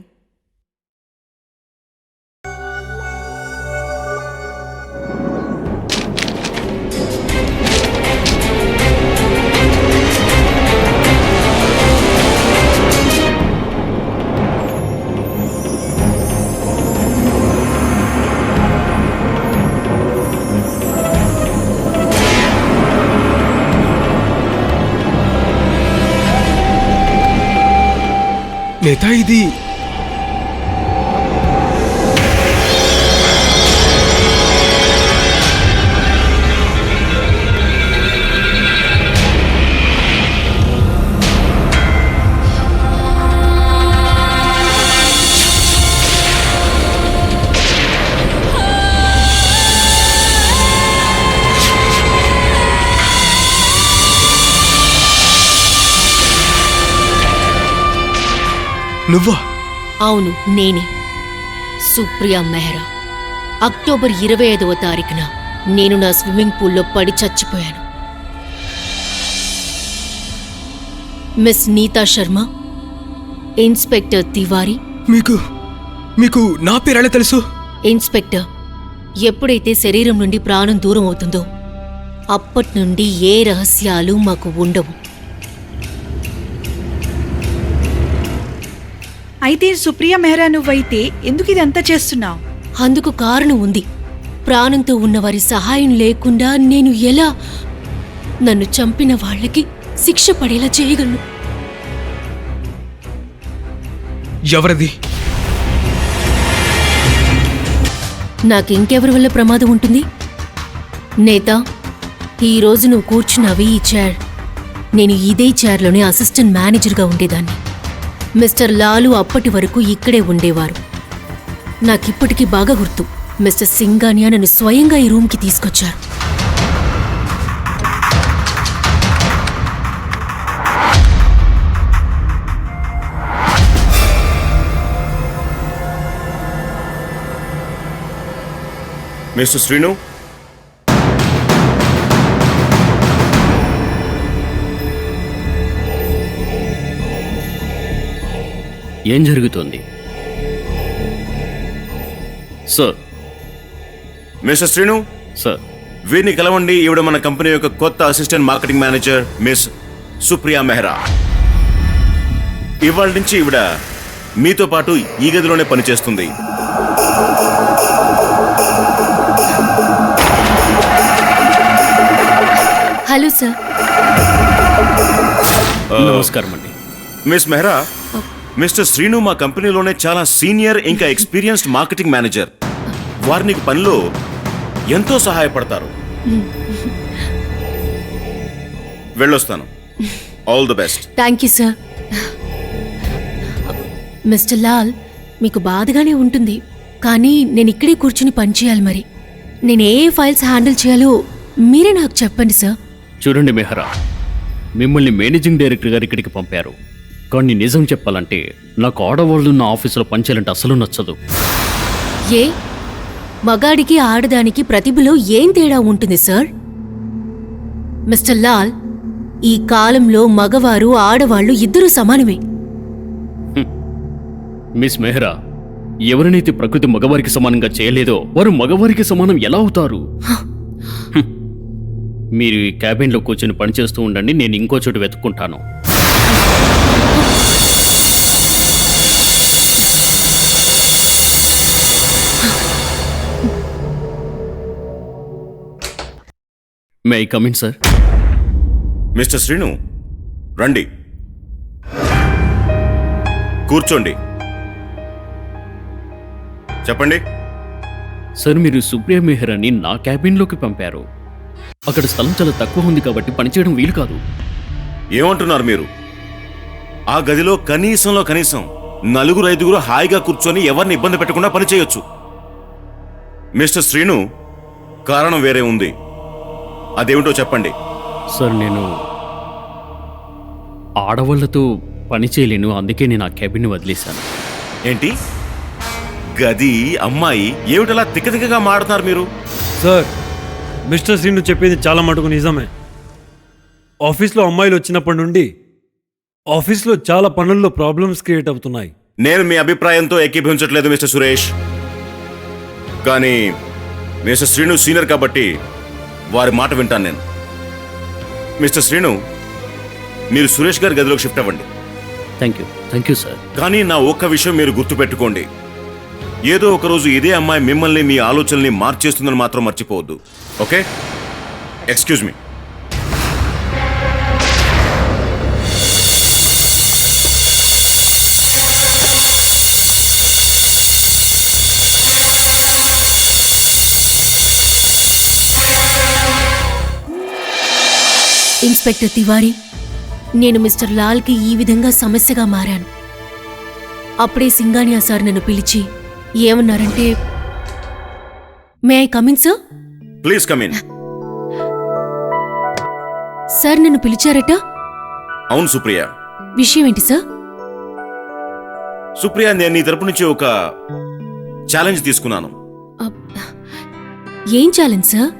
నేత ఇది నువ్వా? అవును, నేనే సుప్రియా మెహ్రా. అక్టోబర్ 25వ తారీఖున నేను నా స్విమ్మింగ్ పూల్లో పడి చచ్చిపోయాను. Miss Neeta Sharma, inspector Tiwari. మీకు నా పేరు ఎలా తెలుసు? ఇన్స్పెక్టర్, ఎప్పుడైతే శరీరం నుండి ప్రాణం దూరం అవుతుందో అప్పటి నుండి ఏ రహస్యాలు మాకు ఉండవు. అయితే సుప్రియ మెహ్రా నువ్వైతే ఎందుకు ఇదంతా చేస్తున్నావు? అందుకు కారణం ఉంది. ప్రాణంతో ఉన్న వారి సహాయం లేకుండా నేను ఎలా నన్ను చంపిన వాళ్ళకి శిక్ష పడేలా చేయగలను? ఎవరిది? నాకింకెవరి వల్ల ప్రమాదం ఉంటుంది? నేత, ఈరోజు నువ్వు కూర్చున్నావి ఈ చైర్. నేను ఇదే చైర్లోనే అసిస్టెంట్ మేనేజర్గా ఉండేదాన్ని. మిస్టర్ లాలు అప్పటి వరకు ఇక్కడే ఉండేవారు. నాకిప్పటికీ బాగా గుర్తు. మిస్టర్ సింగానియా నన్ను స్వయంగా ఈ రూమ్కి తీసుకొచ్చారు. మిస్టర్ శ్రీను, ఏం జరుగుతోంది సార్? మిస్టర్ శ్రీను, సార్, వీరిని కలవండి. ఈవిడ మన కంపెనీ యొక్క కొత్త assistant marketing manager miss Supriya Mehra. ఇవాళ నుంచి ఈవిడ మీతో పాటు ఈ గదిలోనే పనిచేస్తుంది. Hello sir. నమస్కారం అండి. మిస్ మెహ్రా, మిస్టర్ శ్రీను మా కంపెనీలోనే చాలా సీనియర్ ఇంకా ఎక్స్పీరియన్స్డ్ మార్కెటింగ్ మేనేజర్. వారు నీకు పనిలో ఎంతో సహాయపడతారు. వెళ్ళొస్తాను. All the best. Thank you sir. Mister Lal, మీకు బాధగానే ఉంటుంది, కానీ నేను ఇక్కడే కూర్చుని పనిచేయాలి. మరి నేను ఏ ఫైల్స్ హ్యాండిల్ చేయాలో మీరే నాకు చెప్పండి సార్. చూడండి మెహ్రా, మిమ్మల్ని మేనేజింగ్ డైరెక్టర్ గారు ఇక్కడికి పంపారు. కానీ నిజం చెప్పాలంటే నాకు ఆడవాళ్ళు నా ఆఫీసులో పనిచేయాలంటే అసలు నచ్చదు. ఏ మగాడికి ఆడదానికి ప్రతిభలో ఏం తేడా ఉంటుంది సార్? మిస్టర్ లాల్, ఈ కాలంలో మగవారు ఆడవాళ్లు ఇద్దరూ సమానమే. మిస్ మెహ్రా, ఎవరినైతే ప్రకృతి మగవారికి సమానంగా చేయలేదో వారు మగవారికి సమానం ఎలా అవుతారు? మీరు ఈ క్యాబిన్లో కూర్చొని పనిచేస్తూ ఉండండి, నేను ఇంకో చోటు వెతుక్కుంటాను. May I come in sir? Mister Srinu, రండి, కూర్చోండి. చెప్పండి. సార్, మీరు సుప్రియ మెహ్రాని నా క్యాబిన్లోకి పంపారు. అక్కడ స్థలం చాలా తక్కువ ఉంది కాబట్టి పనిచేయడం వీలు కాదు. ఏమంటున్నారు మీరు? ఆ గదిలో కనీసంలో కనీసం 4-5 హాయిగా కూర్చొని ఎవరిని ఇబ్బంది పెట్టకుండా పనిచేయొచ్చు. మిస్టర్ శ్రీను, కారణం వేరే ఉంది. అదేమిటో చెప్పండి. సార్, నేను ఆడవాళ్లతో పని చేయలేను, అందుకే నేను ఆ క్యాబిన్ వదిలేశాను. ఏంటి? గది, అమ్మాయి, ఏమిటలా తిక్కతిక్కగా మాడుతున్నారు మీరు? సార్, మిస్టర్ శ్రీను చెప్పేది చాలా మటుకు నిజమే. ఆఫీస్లో అమ్మాయిలు వచ్చినప్పటి నుండి ఆఫీస్లో చాలా పనుల్లో ప్రాబ్లమ్స్ క్రియేట్ అవుతున్నాయి. నేను మీ అభిప్రాయంతో ఏకీభవించట్లేదు మిస్టర్ సురేష్. కానీ మిస్టర్ శ్రీను సీనియర్ కాబట్టి వారి మాట వింటాను నేను. మిస్టర్ శ్రీను, మీరు సురేష్ గారి గదిలోకి షిఫ్ట్ అవ్వండి. Thank you sir. కానీ నా ఒక్క విషయం మీరు గుర్తుపెట్టుకోండి. ఏదో ఒక రోజు ఇదే అమ్మాయి మిమ్మల్ని, మీ ఆలోచనల్ని మార్చేస్తుందని మాత్రం మర్చిపోవద్దు. Okay? Excuse me. Inspector Tiwari, నేను మిస్టర్ లాల్కి ఈ విధంగా సమస్యగా మారాను. అప్పుడే సింగానియా సార్ నన్ను పిలిచి ఏమన్నారంటే, may I come in sir? Please come in. Sir నన్ను పిలిచారట? అవును సుప్రియ. విషయం ఏంటి సార్? సుప్రియ, నేను నీ తరపు నుంచి ఒక ఛాలెంజ్ తీసుకున్నాను. ఏం ఛాలెంజ్ సార్?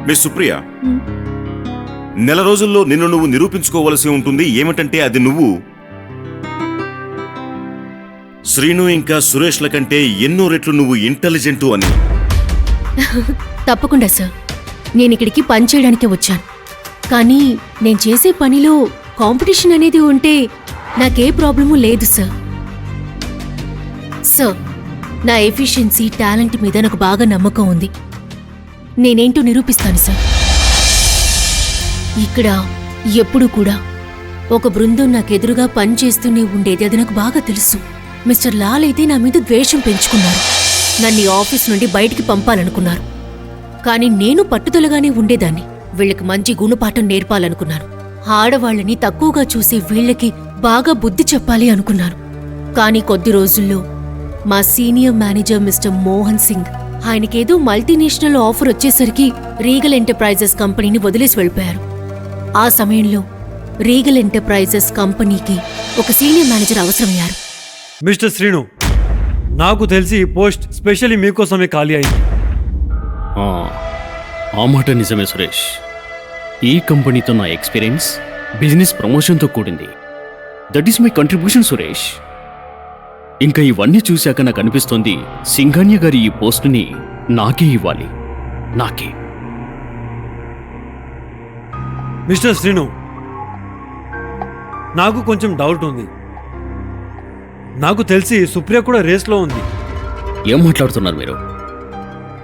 మిస్ సుప్రియ, నెల రోజుల్లో నిన్ను నువ్వు నిరూపించుకోవలసి ఉంటుంది. ఏమిటంటే అది నువ్వు శ్రీను ఇంకా సురేష్ల కంటే ఎన్నో రెట్లు నువ్వు ఇంటెలిజెంటు అని. తప్పకుండా సార్. నేను ఇక్కడికి పని చేయడానికే వచ్చాను. కానీ నేను చేసే పనిలో కాంపిటీషన్ అనేది ఉంటే నాకే ప్రాబ్లము లేదు సార్. సార్, నా ఎఫిషియన్సీ, టాలెంట్ మీద నాకు బాగా నమ్మకం ఉంది. నేనేంటో నిరూపిస్తాను సార్. ఇక్కడ ఎప్పుడూ కూడా ఒక బృందం నాకెదురుగా పనిచేస్తూనే ఉండేది. అది నాకు బాగా తెలుసు. మిస్టర్ లాల్ అయితే నా మీద ద్వేషం పెంచుకున్నారు. నన్ను ఈ ఆఫీస్ నుండి బయటికి పంపాలనుకున్నారు. కానీ నేను పట్టుదలగానే ఉండేదాన్ని. వీళ్ళకి మంచి గుణపాఠం నేర్పాలనుకున్నాను. ఆడవాళ్ళని తక్కువగా చూసి వీళ్ళకి బాగా బుద్ధి చెప్పాలి అనుకున్నాను. కానీ కొద్ది రోజుల్లో మా senior manager mister Mohan Singh, ఆయనకేదో మల్టీనేషనల్ ఆఫర్ వచ్చేసరికి రీగల్ ఎంటర్ప్రైజెస్ కంపెనీని వదిలేసి వెళ్ళిపోయారు. ఆ సమయంలో రీగల్ ఎంటర్ప్రైజెస్ కంపెనీకి ఒక సీనియర్ మేనేజర్ అవసరమయ్యారు. మిస్టర్ శ్రీను, నాకు తెలిసి ఈ పోస్ట్ స్పెషల్లీ మీకోసమే ఖాళీ అయింది. ఆ మాట నిజమే సురేష్. ఈ కంపెనీతో నా ఎక్స్పీరియన్స్ బిజినెస్ ప్రమోషన్తో కూడింది. That is my contribution Suresh. ఇంకా ఇవన్నీ చూశాక నాకు అనిపిస్తోంది, సింఘానియా గారి ఈ పోస్టుని నాకే ఇవ్వాలి. నాకే. మిస్టర్ శ్రీను, నాకు కొంచెం డౌట్ ఉంది. నాకు తెలిసి సుప్రియ కూడా రేస్లో ఉంది. ఏం మాట్లాడుతున్నారు మీరు?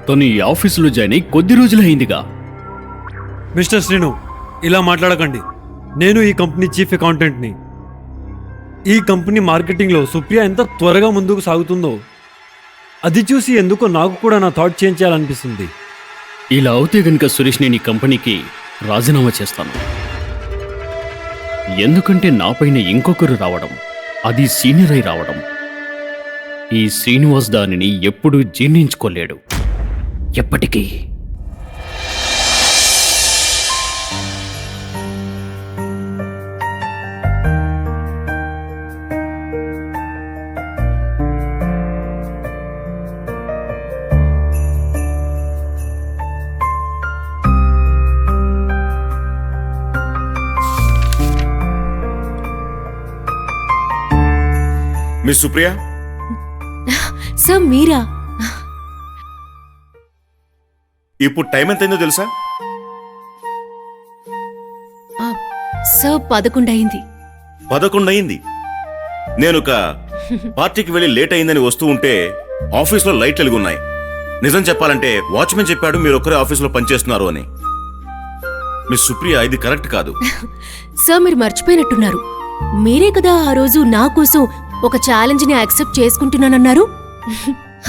తను ఈ ఆఫీసులో జాయిన్ అయి కొద్ది రోజులు అయిందిగా. మిస్టర్ శ్రీను, ఇలా మాట్లాడకండి. నేను ఈ కంపెనీ చీఫ్ అకౌంటెంట్ని. ఈ కంపెనీ మార్కెటింగ్లో సుప్రియ ఎంత త్వరగా ముందుకు సాగుతుందో అది చూసి ఎందుకో నాకు కూడా నా థాట్ చేంజ్ చేయాలనిపిస్తుంది. ఇలా అవుతే గనుక సురేష్, నేను ఈ కంపెనీకి రాజీనామా చేస్తాను. ఎందుకంటే నాపైన ఇంకొకరు రావడం, అది సీనియర్ అయి రావడం, ఈ శ్రీనివాస్ దానిని ఎప్పుడూ జీర్ణించుకోలేడు. ఎప్పటికీ. మిస్ సుప్రియ, సార్, మీరా? ఇప్పుడు టైం ఎంతైందో తెలుసా? సార్, 11 అయింది. 11 అయింది. నేను ఒక పార్టీకి వెళ్ళి లేట్ అయిందని వస్తూ ఉంటే ఆఫీస్లో లైట్లు వెలుగున్నాయి. నిజం చెప్పాలంటే వాచ్మెన్ చెప్పాడు మీరు ఒక్కరే ఆఫీస్లో పనిచేస్తున్నారు అని. మిస్ సుప్రియ, ఇది కరెక్ట్ కాదు. సార్, మీరు మర్చిపోయినట్టున్నారు. మీరే కదా ఆ రోజు నా కోసం ఒక ఛాలెంజ్ని యాక్సెప్ట్ చేసుకుంటున్నానన్నారు.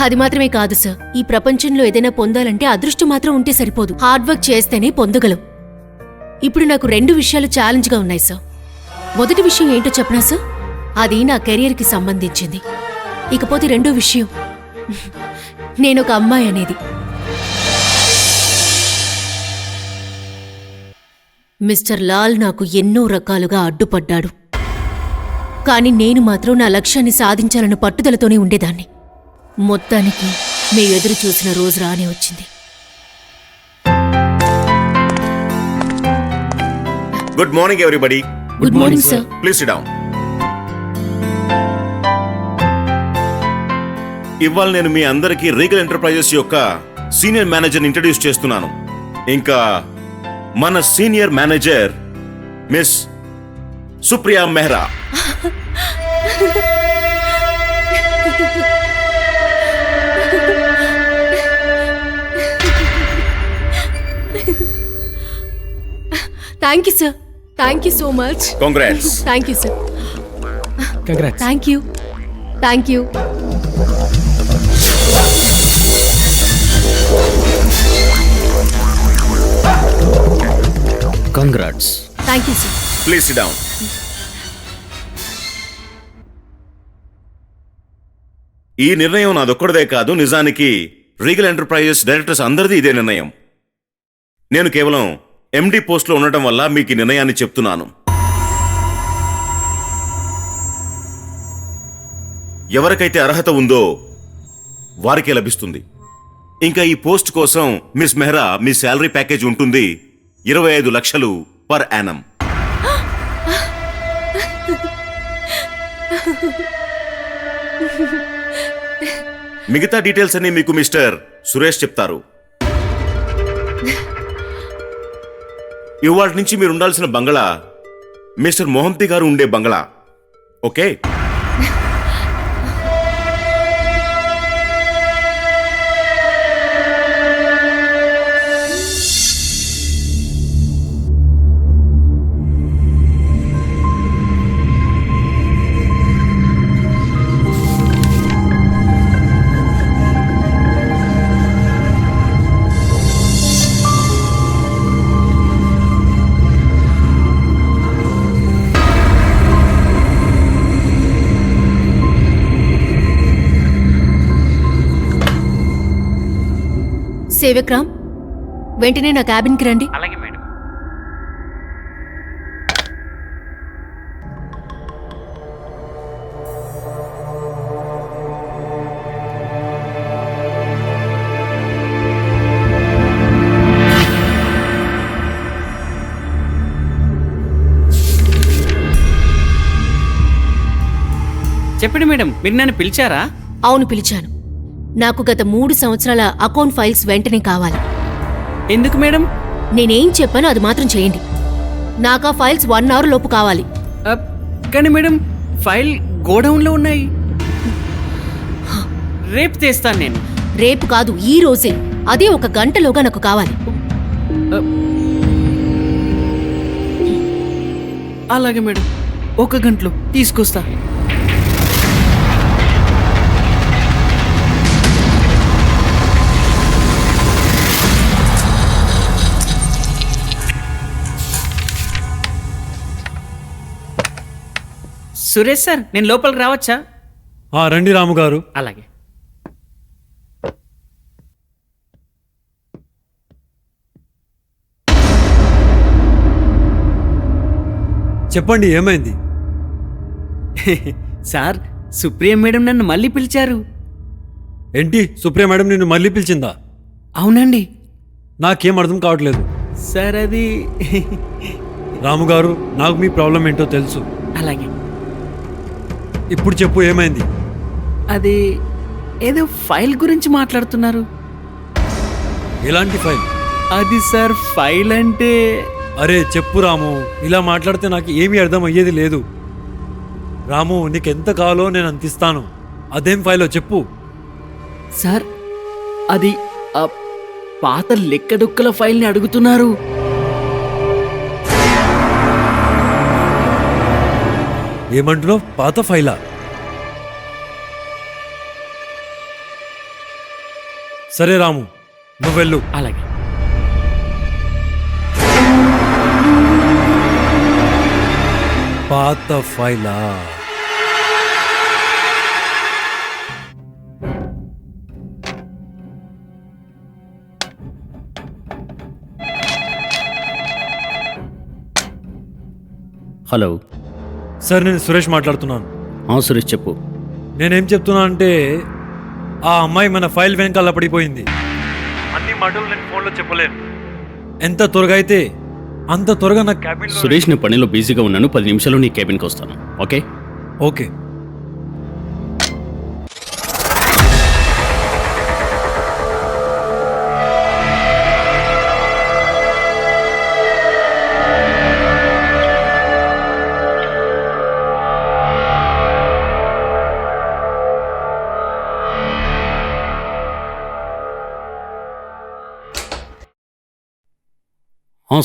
అది మాత్రమే కాదు సార్, ఈ ప్రపంచంలో ఏదైనా పొందాలంటే అదృష్టం మాత్రం ఉంటే సరిపోదు, హార్డ్ వర్క్ చేస్తేనే పొందగలం. ఇప్పుడు నాకు 2 విషయాలు ఛాలెంజ్గా ఉన్నాయి సార్. మొదటి విషయం ఏంటో చెప్పనా సార్? అది నా కెరియర్కి సంబంధించింది. ఇకపోతే రెండో విషయం, నేనొక అమ్మాయి అనేది. మిస్టర్ లాల్ నాకు ఎన్నో రకాలుగా అడ్డుపడ్డాడు. కానీ నేను మాత్రం నా లక్ష్యాన్ని సాధించాలన్న పట్టుదలతోనే ఉండేదాన్ని. మొత్తానికి మీ ఎదురు చూసిన రోజు రానే వచ్చింది. Good morning everybody. Good morning sir. Please SIT down. ఇవాళ నేను మీ అందరికీ రీగల్ ఎంటర్ప్రైజెస్ యొక్క సీనియర్ మేనేజర్ని ఇంట్రడ్యూస్ చేస్తున్నాను. ఇంకా మన senior manager miss Supriya Mehra. Thank you sir. Thank you so much. Congrats. Thank you sir. Congrats. Thank you. Thank you. Congrats. Thank you sir. Please SIT down. ఈ నిర్ణయం నాదొక్కడిదే కాదు, నిజానికి రీగల్ ఎంటర్ప్రైజెస్ డైరెక్టర్స్ అందరిది ఇదే నిర్ణయం. నేను కేవలం ఎండి పోస్ట్లో ఉండటం వల్ల మీకు ఈ నిర్ణయాన్ని చెప్తున్నాను. ఎవరికైతే అర్హత ఉందో వారికే లభిస్తుంది. ఇంకా ఈ పోస్ట్ కోసం మిస్ మెహ్రా మీ శాలరీ ప్యాకేజ్ ఉంటుంది 25 లక్షలు పర్ యానం. మిగతా డీటెయిల్స్ అన్ని మీకు మిస్టర్ సురేష్ చెప్తారు. ఇవాటి నుంచి మీరు ఉండాల్సిన బంగళా మిస్టర్ మొహంతి గారు ఉండే బంగళా. ఓకే? సేవక్రామ్, వెంటనే నా క్యాబిన్కి రండి. అలాగే మేడం. చెప్పండి మేడం, మీరు నన్ను పిలిచారా? అవును, పిలిచాను. నాకు గత 3 సంవత్సరాల అకౌంట్ ఫైల్స్ వెంటనే కావాలి. ఎందుకు మేడం? నేనేం చెప్పానో అది మాత్రం చేయండి. నాకు ఆ ఫైల్స్ 1 అవర్ లోపు కావాలి. కానీ మేడం, ఫైల్ గోడౌన్లో ఉన్నాయి. రేపు తెస్తాను నేను. రేపు కాదు, ఈ రోజే. అదే 1 గంటలోగా నాకు కావాలి. అలాగే మేడం, 1 గంటలో తీసుకొస్తా. సురేష్ సార్, నేను లోపలికి రావచ్చా? రండి రాము గారు. అలాగే. చెప్పండి, ఏమైంది? సార్, సుప్రియ మేడం నన్ను మళ్ళీ పిలిచారు. ఏంటి, సుప్రియ మేడం నిన్ను మళ్ళీ పిలిచిందా? అవునండి. నాకేం అర్థం కావట్లేదు. సార్, అది రాము గారు, నాకు మీ ప్రాబ్లం ఏంటో తెలుసు. అలాగే. ఇప్పుడు చెప్పు, ఏమైంది? అది ఏదో ఫైల్ గురించి మాట్లాడుతున్నారు. ఎలాంటి ఫైల్? అది సార్, ఫైల్ అంటే... అరే చెప్పు రాము, ఇలా మాట్లాడితే నాకు ఏమీ అర్థం అయ్యేది లేదు. రాము, నీకెంత కావాలో నేను అంతిస్తాను. అదేం ఫైలో చెప్పు. సార్, అది ఆ పాత లెక్కడొక్కల ఫైల్ని అడుగుతున్నారు. ఏమంటున్నావు? పాత ఫైలా? సరే రాము, నువ్వు వెళ్ళు. అలాగే. పాత ఫైలా? హలో సార్, నేను సురేష్ మాట్లాడుతున్నాను. సురేష్, చెప్పు. నేనేం చెప్తున్నా అంటే, ఆ అమ్మాయి మన ఫైల్ వెనకాల పడిపోయింది. అన్ని మాటలు నేను ఫోన్లో చెప్పలేను. ఎంత త్వరగా అయితే అంత త్వరగా నా క్యాబిన్. సురేష్, నేను పనిలో బిజీగా ఉన్నాను. 10 నిమిషాల్లో నీ క్యాబిన్కి వస్తాను. ఓకే? ఓకే.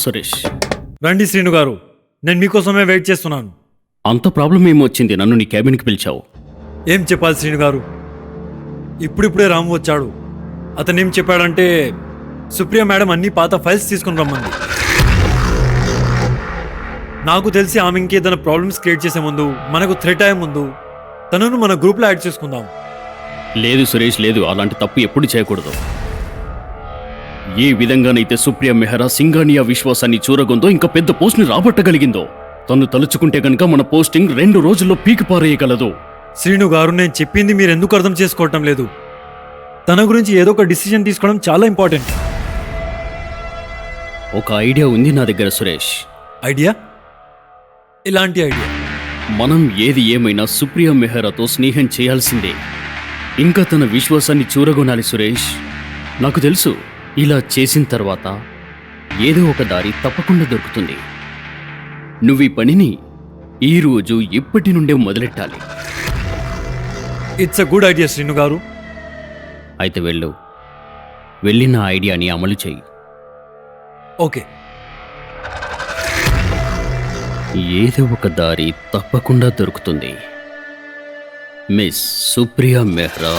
సురేష్. రండి శ్రీను గారు, నేను మీకోసమే వెయిట్ చేస్తున్నాను. అంత ప్రాబ్లం ఏమొచ్చింది నన్ను నీ క్యాబిన్కి పిలిచావు? ఏం చెప్పాలి శ్రీను గారు, ఇప్పుడిప్పుడే రాము వచ్చాడు. అతను ఏం చెప్పాడంటే, సుప్రియ మేడం అన్ని పాత ఫైల్స్ తీసుకుని రమ్మంది. నాకు తెలిసి ఆమె ఇంకేదైనా ప్రాబ్లమ్స్ క్రియేట్ చేసే ముందు, మనకు థ్రెట్ అయ్యే ముందు తనను మన గ్రూప్లో యాడ్ చేసుకుందాం. లేదు సురేష్, లేదు. అలాంటి తప్పు ఎప్పుడు చేయకూడదు. ఏ విధంగానైతే సుప్రియ మెహరా సింగానియా విశ్వాసాన్ని చూరగొందో, ఇంకా పెద్ద పోస్ట్ని రాబట్టగలిగిందో, తను తలుచుకుంటే కనుక మన పోస్టింగ్ 2 రోజుల్లో పీకి పారేయగలదు. శ్రీను గారు, నేను చెప్పింది మీరు ఎందుకు అర్థం చేసుకోవటం లేదు? తన గురించి ఏదో ఒక డిసిజన్ తీసుకోవడం చాలా ఇంపార్టెంట్. ఒక ఐడియా ఉంది నా దగ్గర సురేష్. ఐడియా? ఇలాంటి ఐడియా? మనం ఏది ఏమైనా సుప్రియ మెహరాతో స్నేహం చేయాల్సిందే. ఇంకా తన విశ్వాసాన్ని చూరగొనాలి సురేష్. నాకు తెలుసు ఇలా చేసిన తర్వాత ఏదో ఒక దారి తప్పకుండా దొరుకుతుంది. నువ్వు ఈ పనిని ఈరోజు ఇప్పటి నుండే మొదలెట్టాలి. It's a good idea Srinu garu. అయితే వెళ్ళి నా ఐడియాని అమలు చెయ్యి. ఓకే. ఏదో ఒక దారి తప్పకుండా దొరుకుతుంది. మిస్ సుప్రియా మెహ్రా.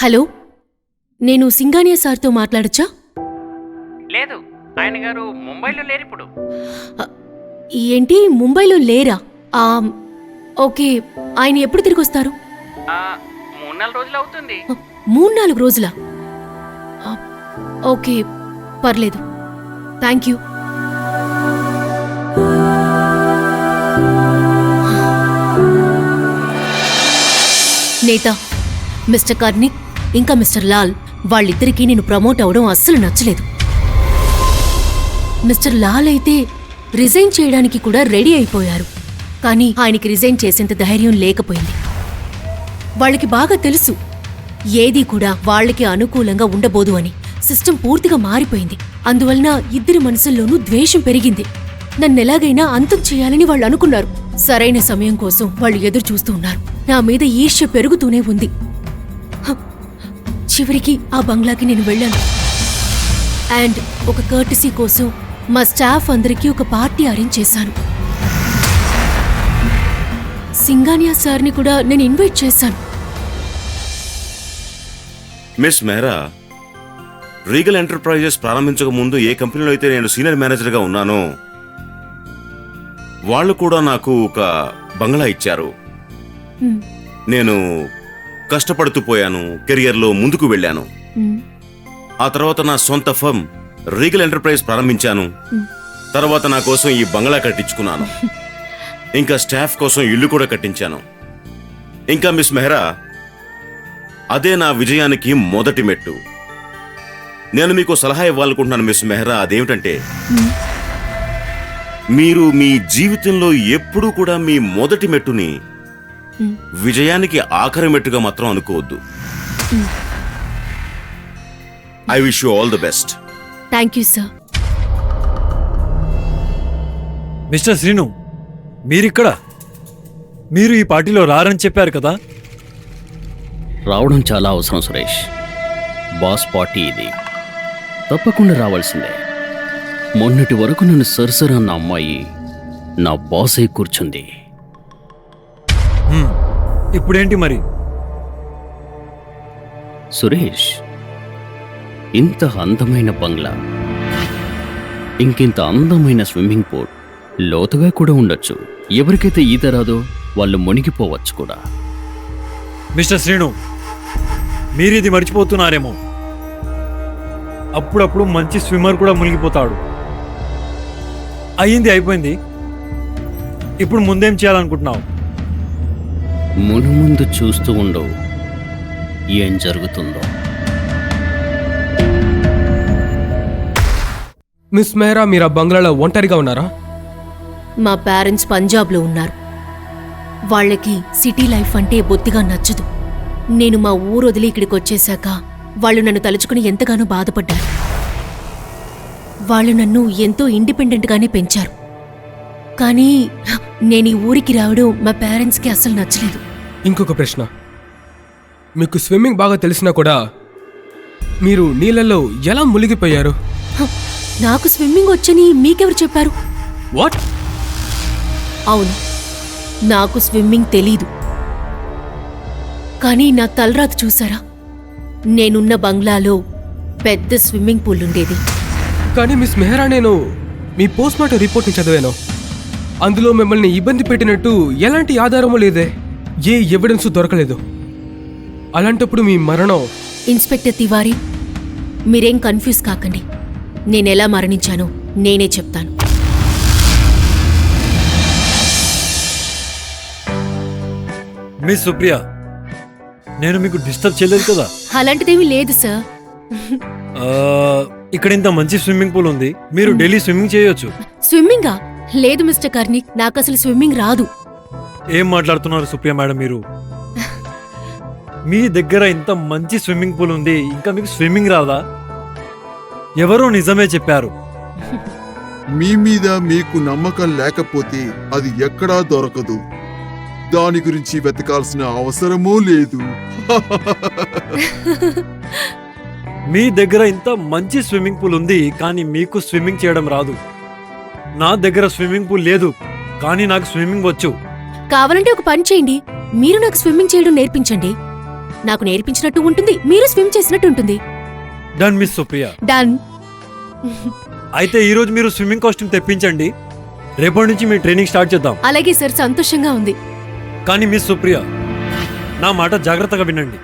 హలో, నేను సింగానియా సార్తో మాట్లాడచ్చా? లేదు, ఆయన గారు ముంబైలో లేరు ఇప్పుడు. ఏంటి, ముంబైలో లేరా? ఓకే, ఆయన ఎప్పుడు తిరిగి వస్తారు? 3-4 రోజులు అవుతుంది. 3-4 రోజులా? ఓకే, పర్లేదు. Thank you. నేత, మిస్టర్ కార్నిక్ ఇంకా మిస్టర్ లాల్ వాళ్ళిద్దరికీ నేను ప్రమోట్ అవడం అస్సలు నచ్చలేదు. మిస్టర్ లాల్ అయితే రిజైన్ చేయడానికి కూడా రెడీ అయిపోయారు. కానీ ఆయనకి రిజైన్ చేసేంత ధైర్యం లేకపోయింది. వాళ్ళకి బాగా తెలుసు ఏదీ కూడా వాళ్ళకి అనుకూలంగా ఉండబోదు అని. సిస్టమ్ పూర్తిగా మారిపోయింది. అందువలన ఇద్దరి మనసుల్లోనూ ద్వేషం పెరిగింది. నన్నెలాగైనా అంతం చేయాలని వాళ్ళు అనుకున్నారు. సరైన సమయం కోసం వాళ్ళు ఎదురు చూస్తూ ఉన్నారు. నా మీద ఈర్ష్య పెరుగుతూనే ఉంది. చివరికి ఆ బంగ్లాకి నేను వెళ్ళాను. అండ్ ఒక కర్టసీ కోసం మా స్టాఫ్ అందరికీ ఒక పార్టీ అరేంజ్ చేశాను. సింగానియా సార్ని కూడా నేను ఇన్వైట్ చేశాను. మిస్ మెహ్రా, రీగల్ ఎంటర్ప్రైజెస్ ప్రారంభించక ముందు ఏ కంపెనీలో అయితే నేను సీనియర్ మేనేజర్గా ఉన్నానో వాళ్ళు కూడా నాకు ఒక బంగ్లా ఇచ్చారు. నేను కష్టపడుతూ పోయాను, కెరియర్లో ముందుకు వెళ్ళాను. ఆ తర్వాత నా సొంత ఫర్మ్ రీగల్ ఎంటర్ప్రైజ్ ప్రారంభించాను. తర్వాత నా కోసం ఈ బంగ్లా కట్టించుకున్నాను. ఇంకా స్టాఫ్ కోసం ఇల్లు కూడా కట్టించాను. ఇంకా మిస్ మెహ్రా, అదే నా విజయానికి మొదటి మెట్టు. నేను మీకు సలహా ఇవ్వాలనుకుంటున్నాను మిస్ మెహ్రా. అదేమిటంటే, మీరు మీ జీవితంలో ఎప్పుడూ కూడా మీ మొదటి మెట్టుని విజయానికి ఆఖరి మెట్టుగా మాత్రం అనుకోవద్దు. I wish you all the best. Thank you sir. Mister Srinu, మీరిక్కడ? మీరు ఈ పార్టీలో రారని చెప్పారు కదా? రావడం చాలా అవసరం సురేష్. బాస్ పార్టీ ఇది, తప్పకుండా రావాల్సిందే. మొన్నటి వరకు నన్ను సర్సర్ అన్న అమ్మాయి నా బాస్ అయి కూర్చుంది. ఇప్పుడేంటి మరి? సురేష్, ఇంత అందమైన బంగ్లా, ఇంకింత అందమైన స్విమ్మింగ్ పూల్, లోతుగా కూడా ఉండొచ్చు. ఎవరికైతే ఈత రాదో వాళ్ళు మునిగిపోవచ్చు కూడా. మిస్టర్ శ్రీను, మీరిది మర్చిపోతున్నారేమో. అప్పుడప్పుడు మంచి స్విమ్మర్ కూడా మునిగిపోతాడు. అయ్యింది అయిపోయింది. ఇప్పుడు ముందేం చేయాలనుకుంటున్నావు? మునుముందు చూస్తూ ఉండవు ఏం జరుగుతుందో. మిస్ మెహ్రా, మీరు ఆ బంగ్లాలో ఒంటరిగా ఉన్నారా? మా పేరెంట్స్ పంజాబ్లో ఉన్నారు. వాళ్ళకి సిటీ లైఫ్ అంటే బొత్తిగా నచ్చదు. నేను మా ఊరు వదిలి ఇక్కడికి వచ్చేశాక వాళ్ళు నన్ను తలుచుకుని ఎంతగానో బాధపడ్డారు. వాళ్ళు నన్ను ఎంతో ఇండిపెండెంట్గానే పెంచారు. కానీ నేను ఈ ఊరికి రావడం మా పేరెంట్స్కి అస్సలు నచ్చలేదు. ఇంకొక ప్రశ్న, మీకు స్విమ్మింగ్ బాగా తెలిసినా కూడా మీరు నీళ్ళల్లో ఎలా మునిగిపోయారు? నాకు స్విమ్మింగ్ వచ్చని మీకెవరు చెప్పారు? వాట్? అవును, నాకు స్విమ్మింగ్ తెలీదు. కానీ నా తలరాత చూసారా? నేనున్న బంగ్లాలో పెద్ద స్విమ్మింగ్ పూల్ ఉండేది. కానీ మిస్ మెహరా, నేను మీ పోస్ట్ మార్టం రిపోర్ట్ని చదివాను. అందులో మిమ్మల్ని ఇబ్బంది పెట్టినట్టు ఎలాంటి ఆధారమూ లేదే, ఏ ఎవిడెన్స్ దొరకలేదు. అలాంటప్పుడు మీ మరణం... ఇన్స్పెక్టర్ తివారీ, మీరేం కన్ఫ్యూజ్ కాకండి. నేనెలా మరణించానో నేనే చెప్తాను. మిస్ సుప్రియ, నేను మీకు డిస్టర్బ్ చేయలేదు కదా? అలాంటిదేమీ లేదు సార్. ఆ, ఇక్కడ ఇంత మంచి స్విమ్మింగ్ పూల్ ఉంది, మీరు డైలీ స్విమ్మింగ్ చేయొచ్చు. స్విమ్మింగా? లేదు మిస్టర్ కార్నిక్, నాకు అసలు స్విమ్మింగ్ రాదు. ఏం మాట్లాడుతున్నారు సుప్రియ మేడం మీరు? మీ దగ్గర ఇంత మంచి స్విమ్మింగ్ పూల్ ఉంది, ఇంకా మీకు స్విమ్మింగ్ రాదా? ఎవరో నిజమే చెప్పారు. మీ మీద మీకు నమ్మకం లేకపోతే అది ఎక్కడా దొరకదు. దాని గురించి వెతకాల్సిన అవసరమూ లేదు. మీ దగ్గర ఇంత మంచి స్విమ్మింగ్ పూల్ ఉంది, కానీ మీకు స్విమ్మింగ్ చేయడం రాదు. నా దగ్గర స్విమ్మింగ్ పూల్ లేదు, కానీ నాకు స్విమ్మింగ్ వచ్చు. కావాలంటే ఒక పని చేయండి, మీరు నాకు స్విమ్మింగ్ చేయడం నేర్పించండి. నాకు నేర్పించినట్టు ఉంటుంది, మీరు స్విమ్ చేసినట్టు ఉంటుంది. Done miss Supriya. డన్. అయితే ఈ రోజు మీరు స్విమ్మింగ్ కాస్ట్యూమ్ తెప్పించండి, రేపటి నుంచి మీ ట్రైనింగ్ స్టార్ట్ చేద్దాం. అలాగే సార్, సంతోషంగా ఉంది. కానీ మిస్ సుప్రియ, నా మాట జాగ్రత్తగా వినండి.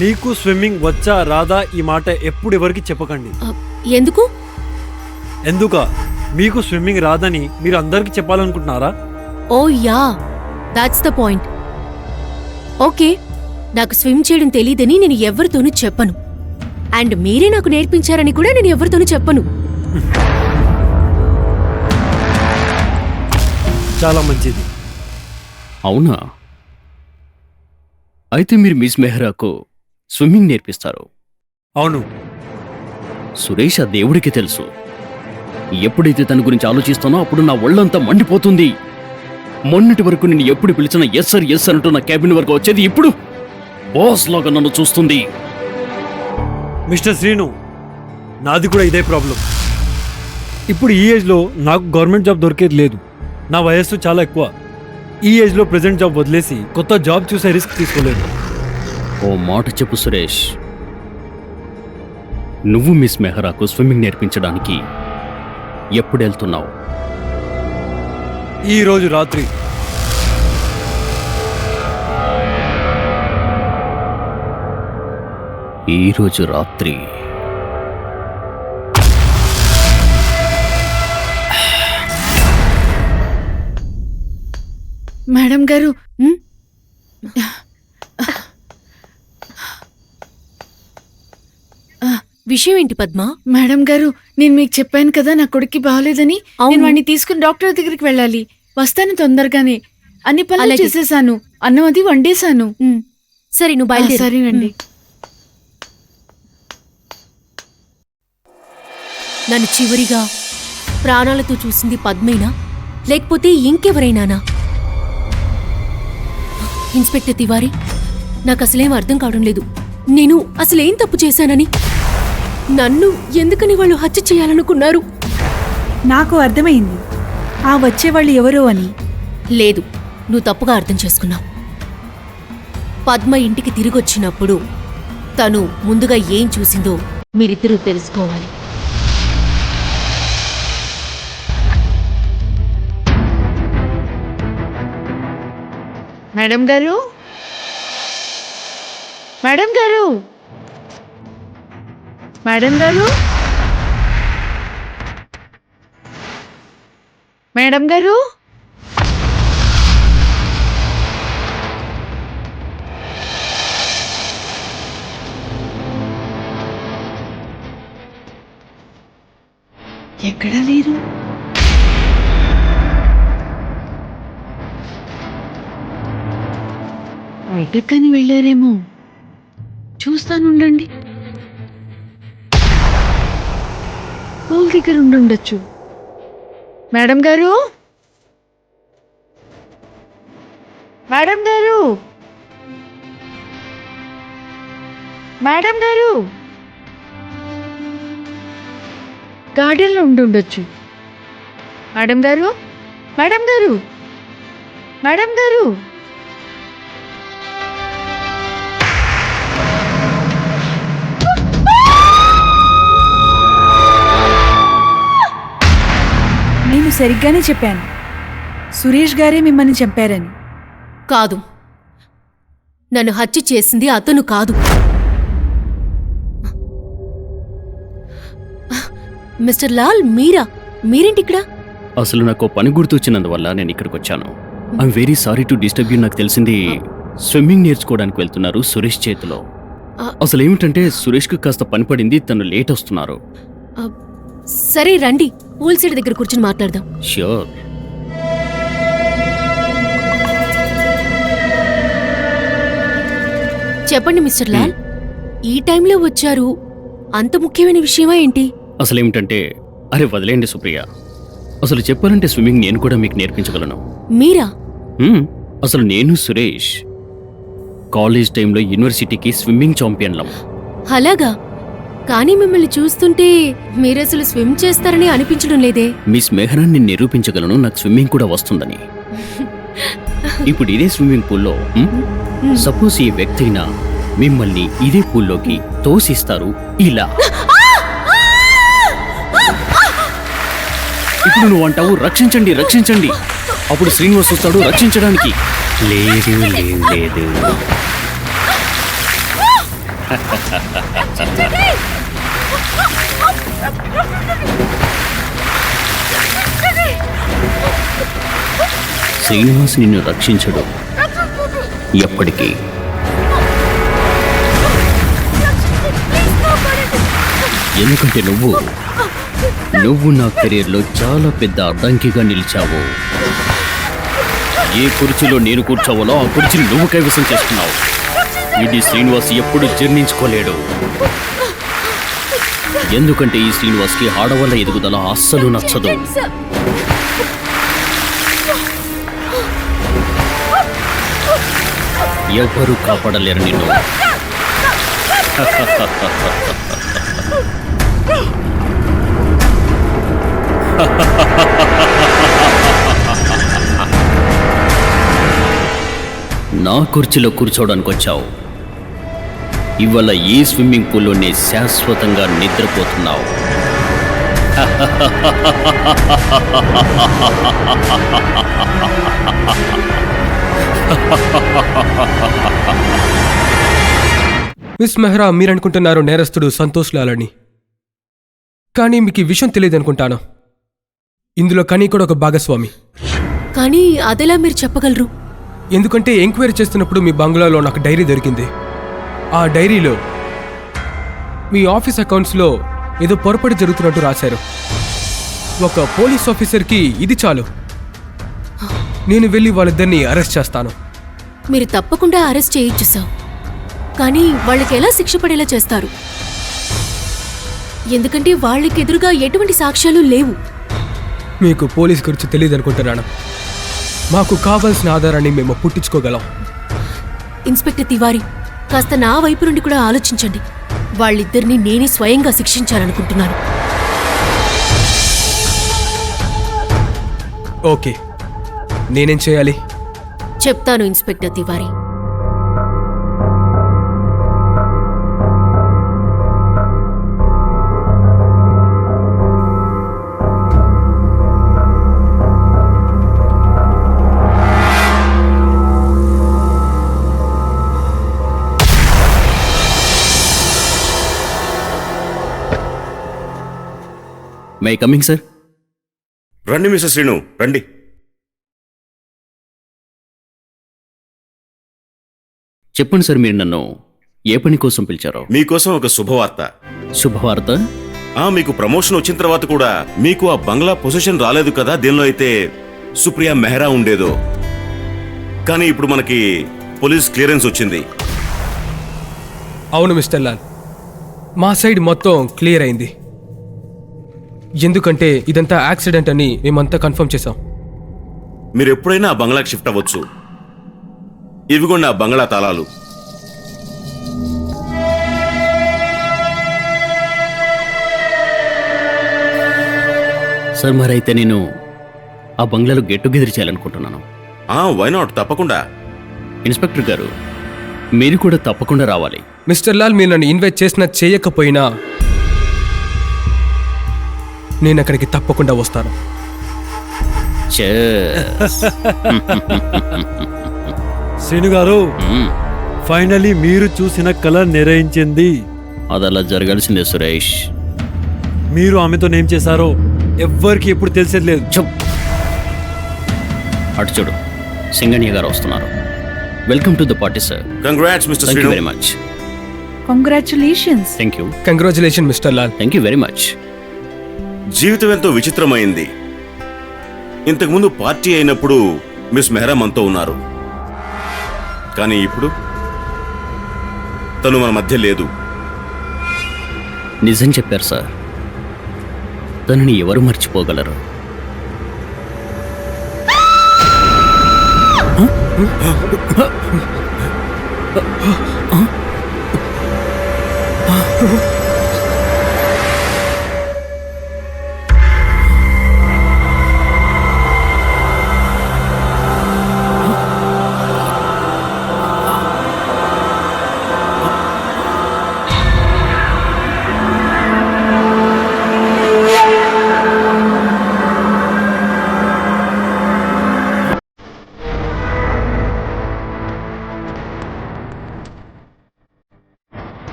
నీకు స్విమ్మింగ్ వచ్చా రాదా ఈ మాట ఎప్పుడు ఎవరికి చెప్పకండి. ఎందుకు? ఎందుక? మీకు స్విమ్మింగ్ రాదని మీరు అందరికి చెప్పాలనుకుంటున్నారా? Oh yeah, that's the point. Okay, నాకు స్విమ్ చేయడం తెలీదని నేను ఎవరితోనూ చెప్పను. అండ్ మీరే నాకు నేర్పించారని కూడా నేను ఎవరితోనూ చెప్పను. చాలా మంచిది. అవునా? అయితే మీరు మిస్ మెహ్రాకు స్విమ్మింగ్ నేర్పిస్తారు? అవును. సురేష్ ఆ దేవుడికి తెలుసు. ఎప్పుడైతే తన గురించి ఆలోచిస్తానో అప్పుడు నా ఒళ్ళంతా మండిపోతుంది. మొన్నటి వరకు నేను ఎప్పుడు పిలిచినా ఎస్ సార్ ఎస్ అంటూ నా క్యాబిన్ వరకు వచ్చేది ఇప్పుడు బాస్ లాగా నన్ను చూస్తుంది. మిస్టర్ శ్రీను, నాది కూడా ఇదే ప్రాబ్లం. ఇప్పుడు ఈ ఏజ్లో నాకు గవర్నమెంట్ జాబ్ దొరికేది లేదు. నా వయస్సు చాలా ఎక్కువ. ఈ ఏజ్లో ప్రెజెంట్ జాబ్ వదిలేసి కొత్త జాబ్ చూసే రిస్క్ తీసుకోలేదు. ఓ మాట చెప్పు సురేష్, నువ్వు మిస్ మెహ్రాకు స్విమ్మింగ్ నేర్పించడానికి ఎప్పుడు వెళ్తున్నావు? ఈ రోజు రాత్రి. ఈ రోజు రాత్రి? మేడం గారు, విషయం ఏంటి పద్మా? మేడం గారు, నేను మీకు చెప్పాను కదా నా కొడుక్కి బాగోలేదని. అవును. నేను వాడిని తీసుకుని డాక్టర్ దగ్గరికి వెళ్ళాలి. వస్తాను తొందరగానే. అన్ని పనులు అలాగే. చేసేసాను, అన్నం అది వండేశాను. సరే, నువ్వు బయలుదేరు. సరేనండి. నన్ను చివరిగా ప్రాణాలతో చూసింది పద్మేనా, లేకపోతే ఇంకెవరైనానా? ఇన్స్పెక్టర్ తివారీ, నాకు అసలేం అర్థం కావడం లేదు. నేను అసలేం తప్పు చేశానని, నన్ను ఎందుకని వాళ్ళు హత్య చేయాలనుకున్నారు? నాకు అర్థమైంది, ఆ వచ్చేవాళ్ళు ఎవరో అని. లేదు, నువ్వు తప్పుగా అర్థం చేసుకున్నావు. పద్మ ఇంటికి తిరిగొచ్చినప్పుడు తను ముందుగా ఏం చూసిందో మీరిద్దరూ తెలుసుకోవాలి. మేడం గారు, మేడం గారు, మేడం గారు, మేడం గారు, ఎక్కడా లేరు. బయటకని వెళ్ళారేమో, చూస్తానుండండి. పూల్ దగ్గర ఉండుండొచ్చు. మేడం గారు, మేడం గారు, మేడం గారు, గార్డెన్లో ఉండుండొచ్చు. మేడం గారు, మేడం గారు, మేడం గారు, నేను సరిగ్గానే చెప్పాను. సురేష్ గారే మిమ్మల్ని చంపారని. కాదు, నన్ను హత్య చేసింది అతను కాదు. మిస్టర్ లాల్, మీరేంటిక్కడ? అసలు నాకు పని గుర్తొచ్చినందువల్ల నేను ఇక్కడికి వచ్చాను. I'm very sorry to disturb you. నాకు తెలిసింది స్విమ్మింగ్ నేర్చుకోవడానికి వెళ్తున్నారు సురేష్ చేతిలో. అసలు ఏమిటంటే సురేష్కి కాస్త పని పడింది, తను లేట్ వస్తున్నారు. సరే రండి, పూల్ సైడ్ దగ్గర కూర్చొని మాట్లాడదాం. ష్యూర్. చెప్పండి మిస్టర్ లాల్, ఈ టైంలో వచ్చారు, అంత ముఖ్యమైన విషయమా ఏంటి? అసలు ఏమిటంటే, అరే వదిలేండి సుప్రియ. అసలు చెప్పాలంటే స్విమ్మింగ్ నేను కూడా మీకు నేర్పించగలను. మీరా? అసలు నేను సురేష్ కాలేజ్ టైంలో యూనివర్సిటీకి స్విమ్మింగ్ ఛాంపియన్లం. అలాగా? కానీ మిమ్మల్ని చూస్తుంటే మీరసలు స్విమ్ చేస్తారని అనిపించడం లేదే. మిస్ మెహరాన్ని నిరూపించగలను నాకు స్విమ్మింగ్ కూడా వస్తుందని. ఇప్పుడు ఇదే స్విమ్మింగ్ పూల్లో సపోజ్ ఈ వ్యక్తి అయినా మిమ్మల్ని ఇదే పూల్లోకి తోసిస్తారు ఇలా. ఇప్పుడు నువ్వు అంటావు రక్షించండి రక్షించండి, అప్పుడు శ్రీనివాస్ వస్తాడు రక్షించడానికి. లేదు లేదు, శ్రీనివాస్ నిన్ను రక్షించడు ఎప్పటికీ. ఎందుకంటే నువ్వు నా కెరీర్లో చాలా పెద్ద అడ్డంకిగా నిలిచావు. ఏ కుర్చీలో నేను కూర్చోవాలో ఆ కుర్చీని నువ్వు కైవసం చేసుకున్నావు. ఇది శ్రీనివాస్ ఎప్పుడు జీర్ణించుకోలేడు. ఎందుకంటే ఈ శ్రీనివాస్కి ఆడవాళ్ళ ఎదుగుదల అస్సలు నచ్చదు. ఎవ్వరూ కాపాడలేరు నిన్ను. నా కుర్చీలో కూర్చోవడానికి వచ్చావు. ఇవాళ ఈ స్విమ్మింగ్ పూల్లోనే శాశ్వతంగా నిద్రపోతున్నావు. మిస్ మెహ్రా, మీరనుకుంటున్నారు నేరస్తుడు సంతోష్ లాల్ అని. కానీ మీకు ఈ విషయం తెలియదనుకుంటాను. ఇందులో కనీ కూడా ఒక భాగస్వామి. కానీ అదెలా మీరు చెప్పగలరు? ఎందుకంటే ఎంక్వైరీ చేస్తున్నప్పుడు మీ బంగ్లాలో నాకు డైరీ దొరికింది. ఆ డైరీలో మీ ఆఫీస్ అకౌంట్స్లో ఏదో పొరపాటు జరుగుతున్నట్టు రాశారు. ఒక పోలీస్ ఆఫీసర్కి ఇది చాలు. నేను వెళ్ళి వాళ్ళిద్దరిని అరెస్ట్ చేస్తాను. మీరు తప్పకుండా అరెస్ట్ చేయొచ్చు సార్, కానీ వాళ్ళకి ఎలా శిక్ష పడేలా చేస్తారు? ఎందుకంటే వాళ్ళకి ఎదురుగా ఎటువంటి సాక్ష్యాలు లేవు. మీకు పోలీస్ గురించి తెలియదు అనుకుంటున్నాను. మాకు కావాల్సిన ఆధారాన్ని మేము పుట్టించుకోగలం. ఇన్స్పెక్టర్ తివారీ, కాస్త నా వైపు నుండి కూడా ఆలోచించండి. వాళ్ళిద్దరిని నేనే స్వయంగా శిక్షించాలనుకుంటున్నాను. ఓకే, నేనేం చేయాలి? చెప్తాను inspector Tiwari. May coming sir? రండి మిస్టర్ శ్రీను, రండి. చెప్పండి సార్, మీరు నన్ను ఏ పని కోసం పిలిచారో? మీకోసం ఒక శుభవార్త. శుభవార్త? మీకు ప్రమోషన్ వచ్చిన తర్వాత కూడా మీకు ఆ బంగ్లా పొజిషన్ రాలేదు కదా, దేనిలో అయితే సుప్రియా మెహ్రా ఉండేదో. కానీ ఇప్పుడు మనకి పోలీస్ క్లియరెన్స్ వచ్చింది. అవును మిస్టర్ లాల్, మా సైడ్ మొత్తం క్లియర్ అయింది. ఎందుకంటే ఇదంతా యాక్సిడెంట్ అని మేమంతా కన్ఫర్మ్ చేశాం. మీరు ఎప్పుడైనా ఆ బంగ్లాకి షిఫ్ట్ అవ్వచ్చు. ఇవిగోండి ఆ బంగ్లా తాళాలు. సార్, మరైతే నేను ఆ బంగ్లాలో గెట్ టుగెదర్ చేయాలనుకుంటున్నాను. వై నాట్, తప్పకుండా. ఇన్స్పెక్టర్ గారు, మీరు కూడా తప్పకుండా రావాలి. మిస్టర్ లాల్, మీరు నన్ను ఇన్వైట్ చేసినా చేయకపోయినా నేను అక్కడికి తప్పకుండా వస్తాను. శ్రీను గారు, ఫైనలీ మీరు చూసిన కళ నెరవేరించింది. అదలా జరగాల్సిందే సురేష్. మీరు ఆమెతో ఏం చేశారో ఎవ్వరికి ఎప్పుడు తెలిసేది లేదు. అటు చూడు, సింగణ్య గారు వస్తున్నారు. Welcome to the party sir. Congrats mister thank you Srinu. Very much. Congratulations. Thank you. Congratulation mister Lal. Thank you very much. జీవితం ఎంతో విచిత్రమైంది. ఇంతకుముందు పార్టీ అయినప్పుడు మిస్ మెహ్రా మనతో ఉన్నారు, కానీ ఇప్పుడు తను మన మధ్య లేదు. నిజం చెప్పారు సార్. తనని ఎవరు మర్చిపోగలరు?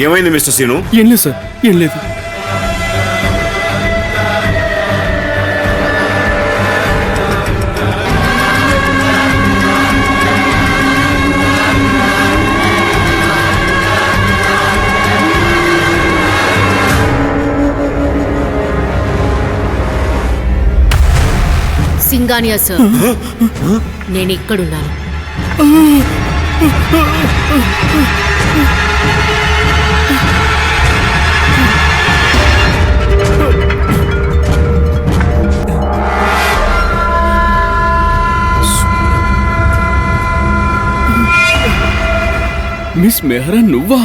ఏమైంది మిస్టర్ శ్రీను? ఏం లేదు సార్, ఏం లేదు. సింగానియా సార్, నేను ఇక్కడున్నాను. మిస్ మెహ్రా నువ్వా?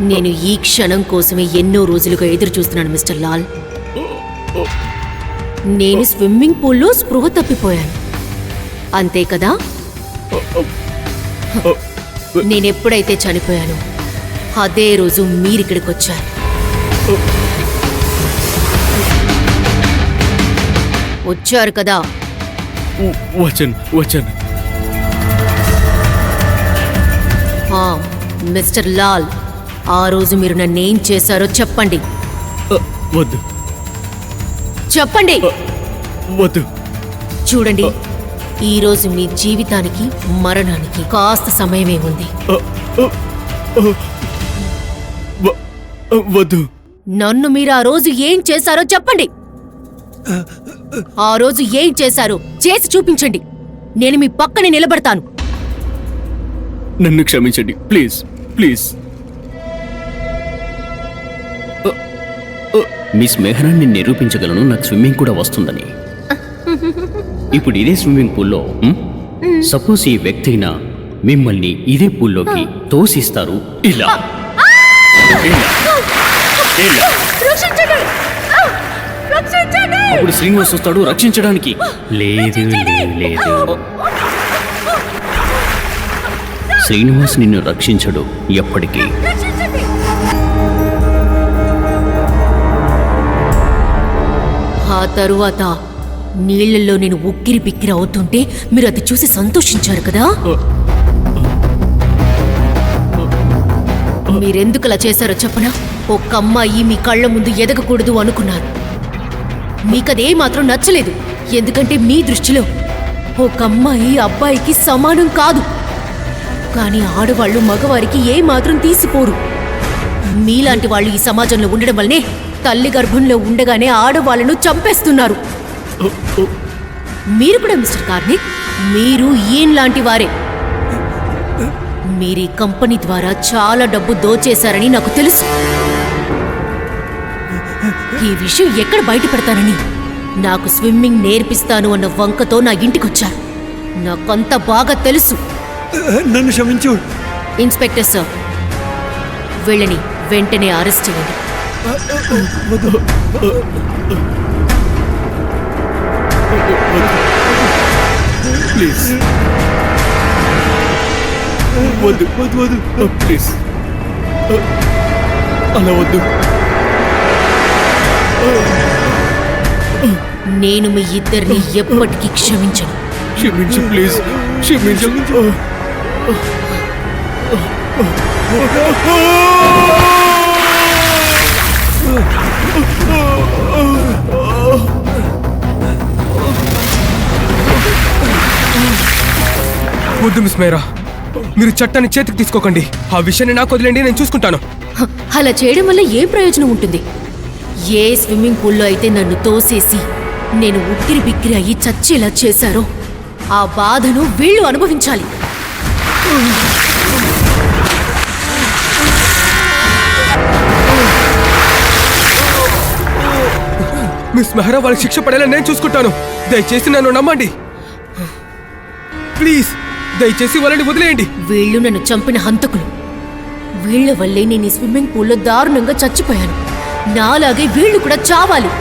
నేను ఈ క్షణం కోసమే ఎన్నో రోజులుగా ఎదురు చూస్తున్నాను మిస్టర్ లాల్. నేను స్విమ్మింగ్ పూల్లో స్పృహ తప్పిపోయాను, అంతే కదా? నేనెప్పుడైతే చనిపోయానో అదే రోజు మీరిక్కడికి వచ్చారు. వచ్చారు కదా? వచ్చాను. మిస్టర్ లాల్, ఆ రోజు మీరు నన్నేం చేశారో చెప్పండి. వద్దు. చెప్పండి. వద్దు. చూడండి, ఈ రోజు మీ జీవితానికి మరణానికి కాస్త సమయమే ఉంది. వద్దు. నన్ను మీరు ఆ రోజు ఏం చేశారో చెప్పండి. ఆ రోజు ఏం చేశారో చేసి చూపించండి. నేను మీ పక్కనే నిలబడతాను. నన్ను క్షమించండి, ప్లీజ్ ప్లీజ్. మిస్ మెహ్రాన్ని నిరూపించగలను నాకు స్విమ్మింగ్ కూడా వస్తుందని. ఇప్పుడు ఇదే స్విమ్మింగ్ పూల్లో సపోజ్ ఈ వ్యక్తి అయినా మిమ్మల్ని ఇదే పూల్లోకి తోసిస్తారు. ఇలా అప్పుడు శ్రీనివాస్ వస్తాడు రక్షించడానికి. లేదు లేదు, శ్రీనివాస్ నిన్ను రక్షించడు ఎప్పటికీ. ఆ తరువాత నీళ్లలో నేను ఉక్కిరి బిక్కిరి అవుతుంటే మీరు అది చూసి సంతోషించారు కదా? మీరెందుకలా చేశారో చెప్పనా? ఒక్క అమ్మాయి మీ కళ్ళ ముందు ఎదగకూడదు అనుకున్నారు. మీకదే మాత్రం నచ్చలేదు, ఎందుకంటే మీ దృష్టిలో ఒక అమ్మాయి అబ్బాయికి సమానం కాదు. కానీ ఆడవాళ్ళు మగవారికి ఏ మాత్రం తీసిపోరు. మీలాంటి వాళ్ళు ఈ సమాజంలో ఉండడం వల్లనే తల్లి గర్భంలో ఉండగానే ఆడవాళ్లను చంపేస్తున్నారు. మీరు కూడా మిస్టర్ కార్నిక్, మీరు ఈయన్ లాంటి వారే. మీరు ఈ కంపెనీ ద్వారా చాలా డబ్బు దోచేశారని నాకు తెలుసు. ఈ విషయం ఎక్కడ బయట పెడతానని నాకు స్విమ్మింగ్ నేర్పిస్తాను అన్న వంకతో నా ఇంటికొచ్చారు. నాకంతా బాగా తెలుసు. నన్ను క్షమించు. ఇన్స్పెక్టర్ సార్, వీళ్ళని వెంటనే అరెస్ట్ చేయండి. ప్లీజ్ వద్దు వద్దు వద్దు ప్లీజ్, అలా వద్దు. నేను మీ ఇద్దరిని ఎప్పటికీ క్షమించను. క్షమించు ప్లీజ్, క్షమించు. వద్దు మిస్ మేరా, మీరు చట్టాన్ని చేతికి తీసుకోకండి. ఆ విషయాన్ని నాకు వదిలేండి, నేను చూసుకుంటాను. అలా చేయడం వల్ల ఏ ప్రయోజనం ఉంటుంది? ఏ స్విమ్మింగ్ పూల్లో అయితే నన్ను తోసేసి నేను ఉక్కిరి బిక్కిరి అయ్యి చచ్చేలా చేశారో ఆ బాధను వీళ్ళు అనుభవించాలి. మిస్ మెహరా వాళ్ళకి శిక్ష పడేలా నేను చూసుకుంటాను. దయచేసి నన్ను నమ్మండి ప్లీజ్. దయచేసి వాళ్ళని వదిలేయండి. వీళ్ళు నన్ను చంపిన హంతకులు. వీళ్ల వల్లే నేను ఈ స్విమ్మింగ్ పూల్లో దారుణంగా చచ్చిపోయాను. నాలాగే వీళ్ళు కూడా చావాలి.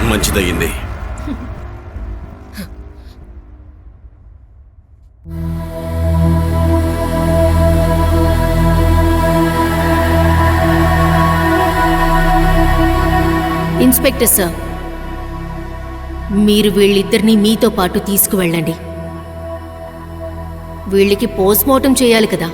మంచిదయ్యింది. ఇన్స్పెక్టర్ సార్, మీరు వీళ్ళిద్దరినీ మీతో పాటు తీసుకువెళ్ళండి. వీళ్ళకి పోస్ట్మార్టం చేయాలి కదా.